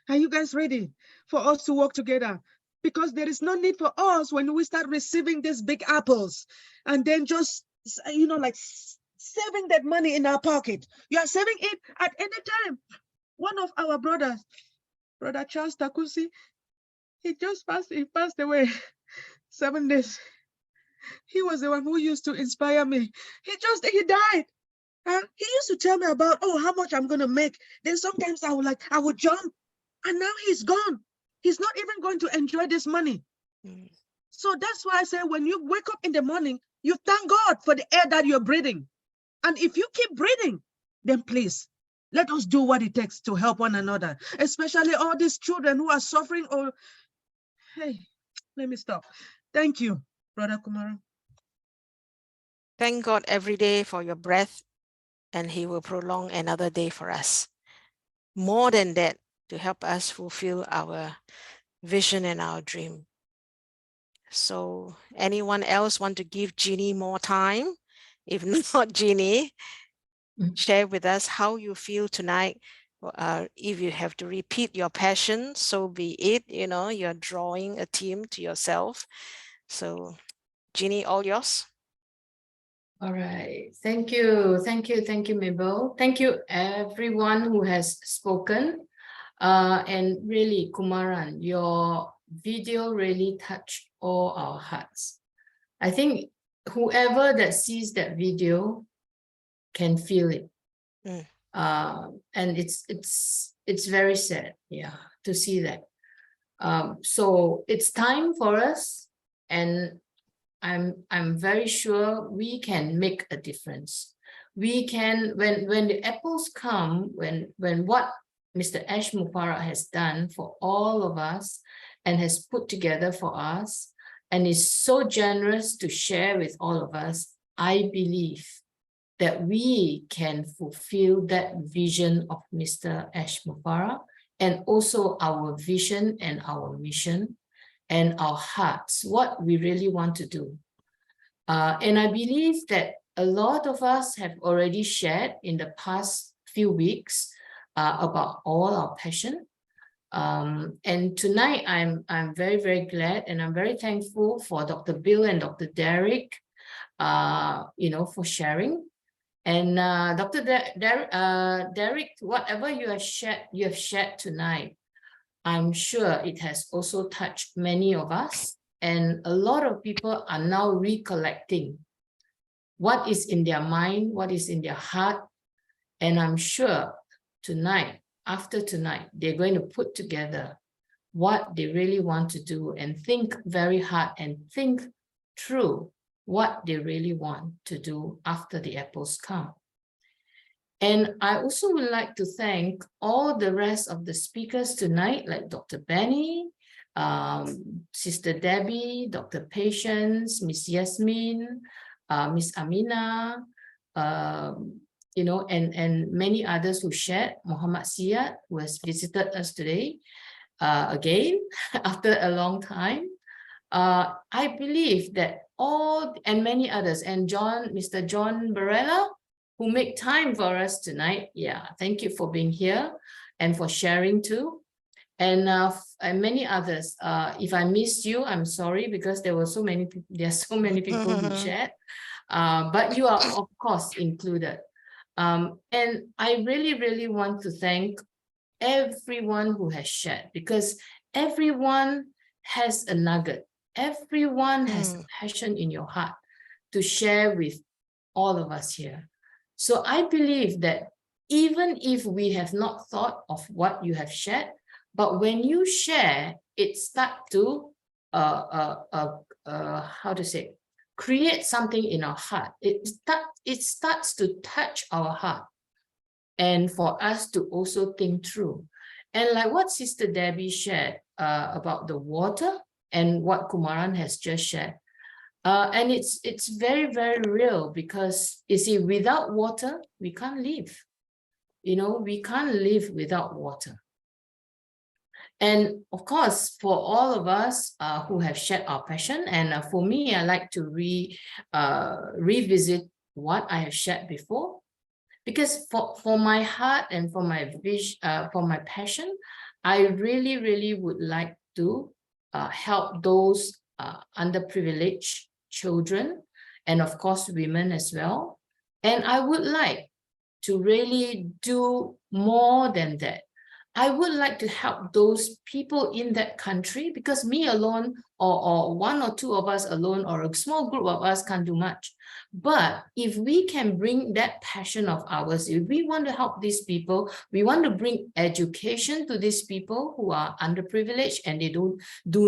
Are you guys ready for us to work together? Because there is no need for us when we start receiving these big apples and then just, you know, like saving that money in our pocket. You are saving it at any time. One of our brothers, Brother Charles Takusi, he passed away 7 days. He was the one who used to inspire me. He died. He used to tell me about, oh, how much I'm gonna make. Then sometimes I would jump, and now he's gone. He's not even going to enjoy this money. So that's why I say, when you wake up in the morning, you thank God for the air that you're breathing. And if you keep breathing, then please, let us do what it takes to help one another, especially all these children who are suffering. Or, hey, let me stop. Thank you, Brother Kumara. Thank God every day for your breath, and he will prolong another day for us. More than that, to help us fulfill our vision and our dream. So anyone else want to give Jeannie more time? If not, Jeannie, share with us how you feel tonight. If you have to repeat your passion, so be it. You know, you're drawing a team to yourself. So Jeannie, all yours. All right. Thank you, Mabel. Thank you, everyone who has spoken. And really, Kumaran, your video really touched all our hearts. I think whoever that sees that video can feel it. And it's very sad, yeah, to see that. So it's time for us, and I'm very sure we can make a difference. We can, when the apples come, when what Mr. Ash Mufarah has done for all of us and has put together for us and is so generous to share with all of us, I believe that we can fulfill that vision of Mr. Ash Mufarah, and also our vision and our mission and our hearts, what we really want to do. And I believe that a lot of us have already shared in the past few weeks about all our passion. And tonight I'm very, very glad, and I'm very thankful for Dr. Bill and Dr. Derek, you know, for sharing. And Dr. Derek, whatever you have shared tonight, I'm sure it has also touched many of us. And a lot of people are now recollecting what is in their mind, what is in their heart. And I'm sure tonight, after tonight, they're going to put together what they really want to do and think very hard and think through what they really want to do after the apples come. And I also would like to thank all the rest of the speakers tonight, like Dr. Benny, Sister Debbie, Dr. Patience, Miss Yasmin, Miss Amina, you know, and many others who shared, Muhammad Siyad, who has visited us today, again, after a long time. I believe that all, and many others, and Mr. John Barella, who make time for us tonight. Yeah, thank you for being here and for sharing too. And many others. If I missed you, I'm sorry, because there were so many people, there are so many people who shared. But you are, of course, included. And I really, really want to thank everyone who has shared, because everyone has a nugget. Everyone has a passion in your heart to share with all of us here. So I believe that even if we have not thought of what you have shared, but when you share, it starts to, how to say, create something in our heart. It starts to touch our heart, and for us to also think through. And like what Sister Debbie shared about the water and what Kumaran has just shared, and it's very, very real, because you see, without water, we can't live. You know, we can't live without water. And of course, for all of us who have shared our passion, and for me, I like to revisit what I have shared before, because for my heart and for my vision, for my passion, I really, really would like to help those underprivileged children, and of course, women as well. And I would like to really do more than that. I would like to help those people in that country, because me alone, or one or two of us alone, or a small group of us can't do much. But if we can bring that passion of ours, if we want to help these people, we want to bring education to these people who are underprivileged and they do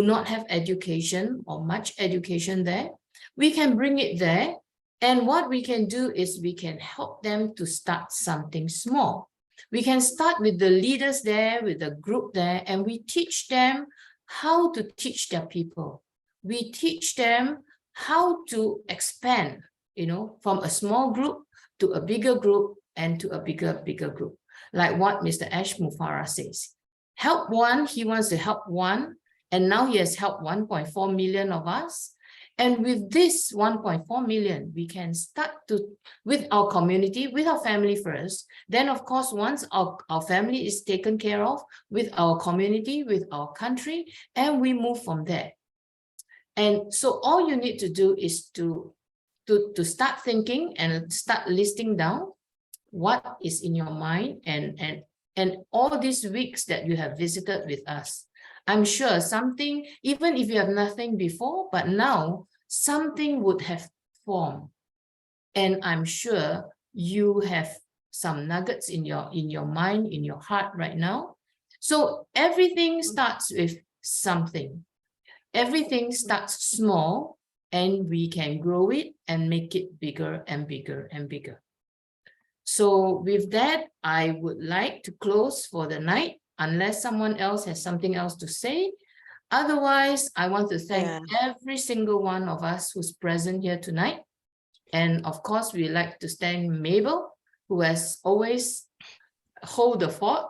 not have education or much education there, we can bring it there. And what we can do is we can help them to start something small. We can start with the leaders there, with the group there, and we teach them how to teach their people. We teach them how to expand, you know, from a small group to a bigger group and to a bigger group. Like what Mr. Ash Mufara says. Help one, he wants to help one, and now he has helped 1.4 million of us. And with this 1.4 million, we can start to, with our community, with our family first. Then, of course, once our family is taken care of, with our community, with our country, and we move from there. And so all you need to do is to start thinking and start listing down what is in your mind, and all these weeks that you have visited with us. I'm sure something, even if you have nothing before, but now something would have formed. And I'm sure you have some nuggets in your mind, in your heart right now. So everything starts with something. Everything starts small, and we can grow it and make it bigger and bigger and bigger. So with that, I would like to close for the night, unless someone else has something else to say. Otherwise, I want to thank every single one of us who's present here tonight. And of course, we like to thank Mabel, who has always hold the fort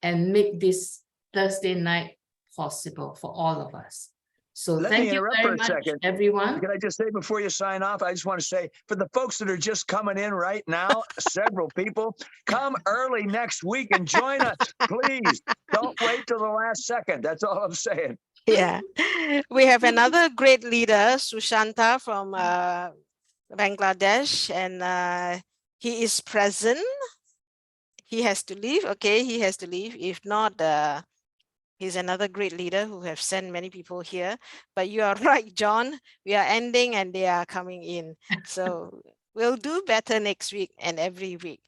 and make this Thursday night possible for all of us. So thank you very much, everyone. Can I just say before you sign off, I just want to say, for the folks that are just coming in right now, several people, come early next week and join us, please. Don't wait till the last second. That's all I'm saying. Yeah, we have another great leader, Sushanta from Bangladesh, and he is present. He has to leave. Okay, he has to leave. If not, He's another great leader who have sent many people here. But you are right, John. We are ending and they are coming in. So we'll do better next week and every week.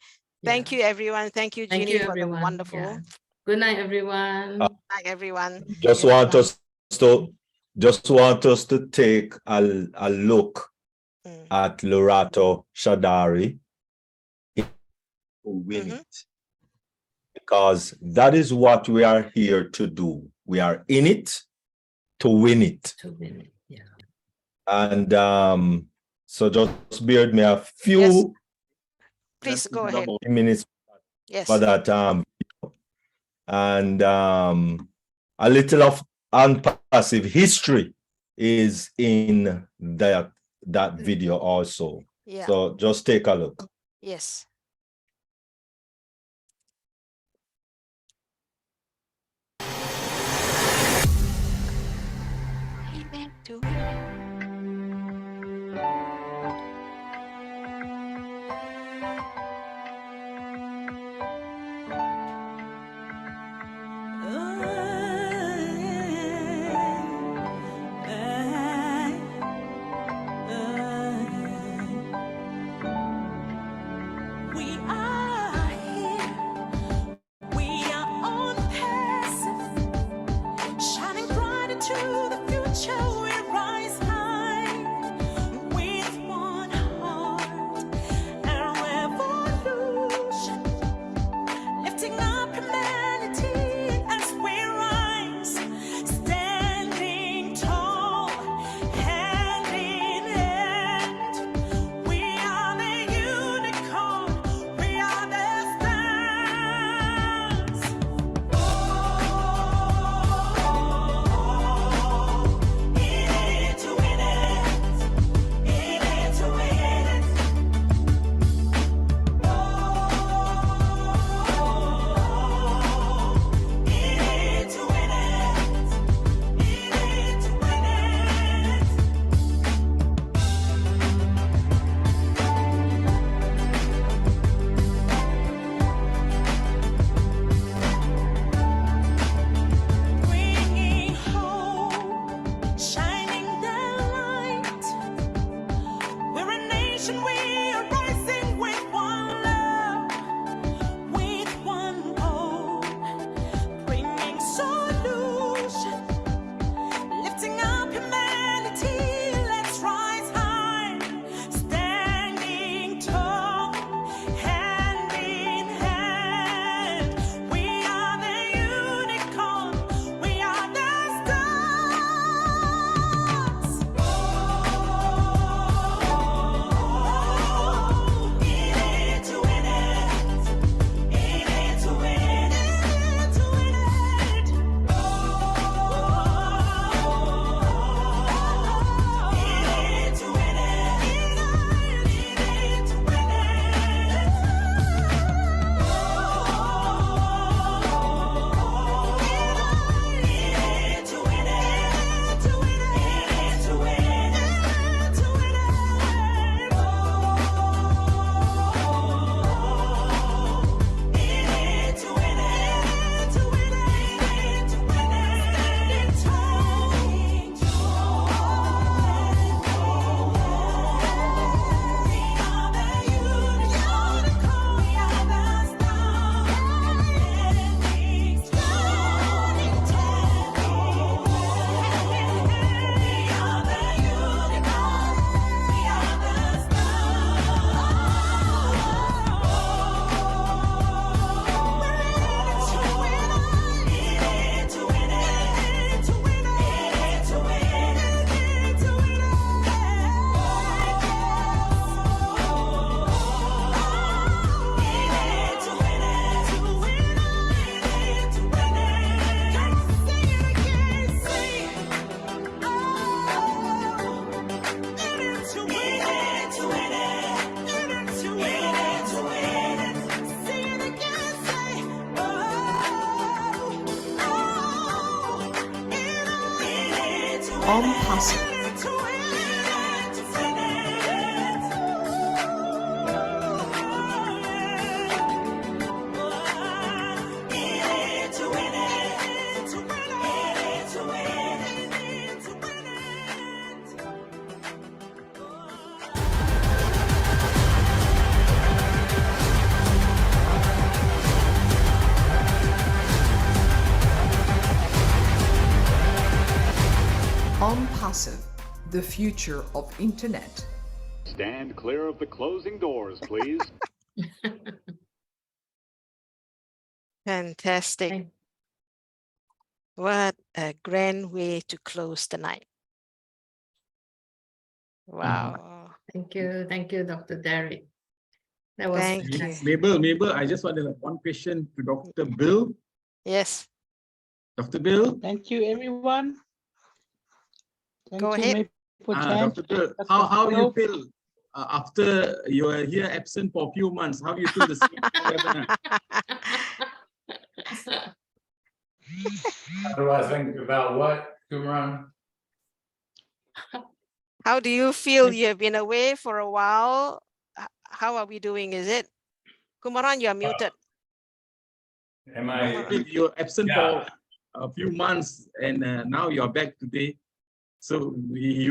Thank you, everyone. Thank you, Jeannie, for the wonderful. Yeah. Good night, everyone. Good night, everyone. Just want us to take a look at Lorato Shadari to win it. Because that is what we are here to do. We are in it to win it. To win it, yeah. And so just bear with me a few Yes. Please go ahead. minutes Yes. for that. And a little of ONPASSIVE history is in that video also. Yeah. So just take a look. Yes. We are here. We are ONPASSIVE, shining bright into the future. We rise high with one heart and revolution, lifting up humanity as we rise, standing tall, hand in hand. We are the unicorn. We are the stars. In it to win it. In it to win it. In it to win it. In it to win it. Bringing hope, shining the light. We're a nation, we are rising with one love, with one hope, bringing solution, lifting up humanity. Let's rise high, standing tall, hand in hand. We are the unicorn. We are the stars. In it to win it. In it to win it. To win it. In it to win it. In it to win it. To win it. To win it. To win it. To win it. In it to win it. To win it. To win it. Standing tall. We are the unicorn. We are the stars. Standing strong. We are the unicorn. We are the ONPASSIVE. To win it, to win it. ONPASSIVE, the future of internet. Stand clear of the closing doors, please. Fantastic. What a grand way to close the night. Wow. Thank you, Dr. Derek. That was Thank you. fantastic. Mabel, I just wanted one question to Dr. Bill. Yes. Dr. Bill. Thank you, everyone. Go ahead. Dr. Bill, how you feel after you are here absent for a few months? How do you feel the Singapore webinar? How do I think about what, Kumran? How do you feel? You've been away for a while. How are we doing? Is it? Kumaran, you are muted. Am I? You're absent for a few months, and now you're back today. So we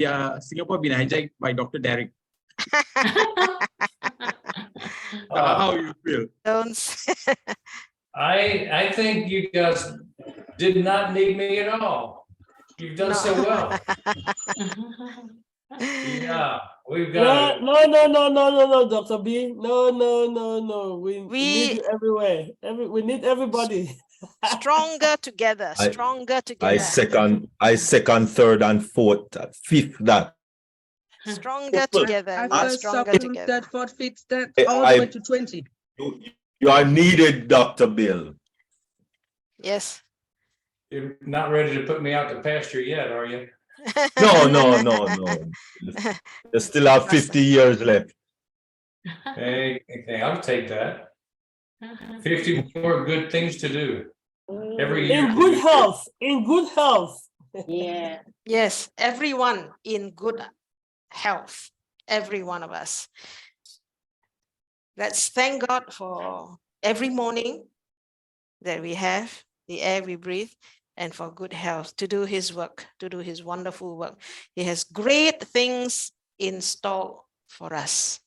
are Singapore been hijacked by Dr. Derek. How you feel? Don't. I think you guys did not need me at all. You've done so well. Yeah, we've got. No, Dr. B. No. We need you everywhere. We need everybody. Stronger together. Stronger together. I second, third, and fourth, fifth. That stronger together. We are First, stronger second, together. third, fourth, fifth, that all the way to 20. You are needed, Dr. Bill. Yes. You're not ready to put me out to pasture yet, are you? No. You still have 50 years left. Hey, I'll take that. 50 more good things to do every year. In good health. In good health. Yeah. Yes, everyone in good health. Every one of us. Let's thank God for every morning that we have, the air we breathe, and for good health to do his work, to do his wonderful work. He has great things in store for us.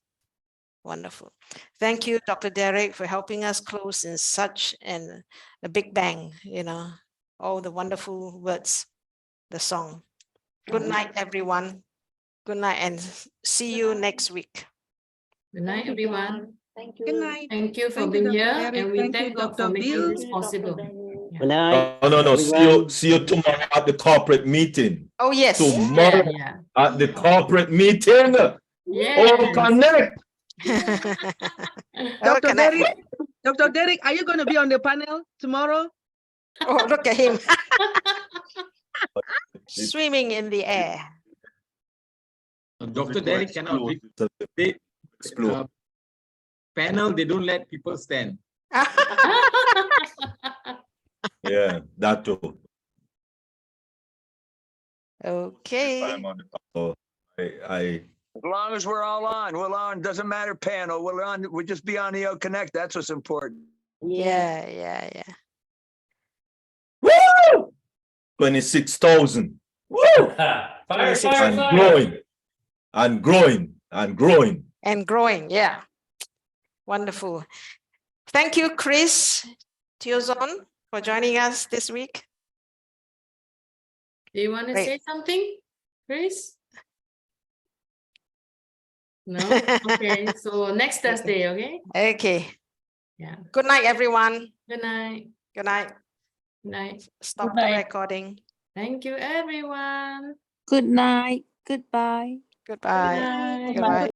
Wonderful. Thank you, Dr. Derek, for helping us close in such a big bang, all the wonderful words, the song. Good night, everyone. Good night, and see you next week. Good night, everyone. Thank you. Good night. Thank you for Thank you, being Dr. here, Derek. and we Thank thank you, God for Dr. making Bill. this possible. Good night. No. See you tomorrow at the corporate meeting. Oh, yes. Tomorrow at the corporate meeting. Oh, connect. Dr. Derek, are you going to be on the panel tomorrow? Oh, look at him. Swimming in the air. Dr. Derek cannot be panel, they don't let people stand. Yeah, that too. Okay. As long as we're all on, we're on. Doesn't matter panel. We're on. We just be on the Connect. That's what's important. Yeah. Woo! 26,000. Woo! Fire. And growing. And growing, yeah. Wonderful. Thank you, Chris Tiozon, for joining us this week. Do you want to say something, Chris? No? Okay, so next Thursday, okay? Okay. Yeah. Good night, everyone. Good night. Good night. Good night. Stop the recording. Thank you, everyone. Good night. Goodbye. Goodbye. Good night. Goodbye.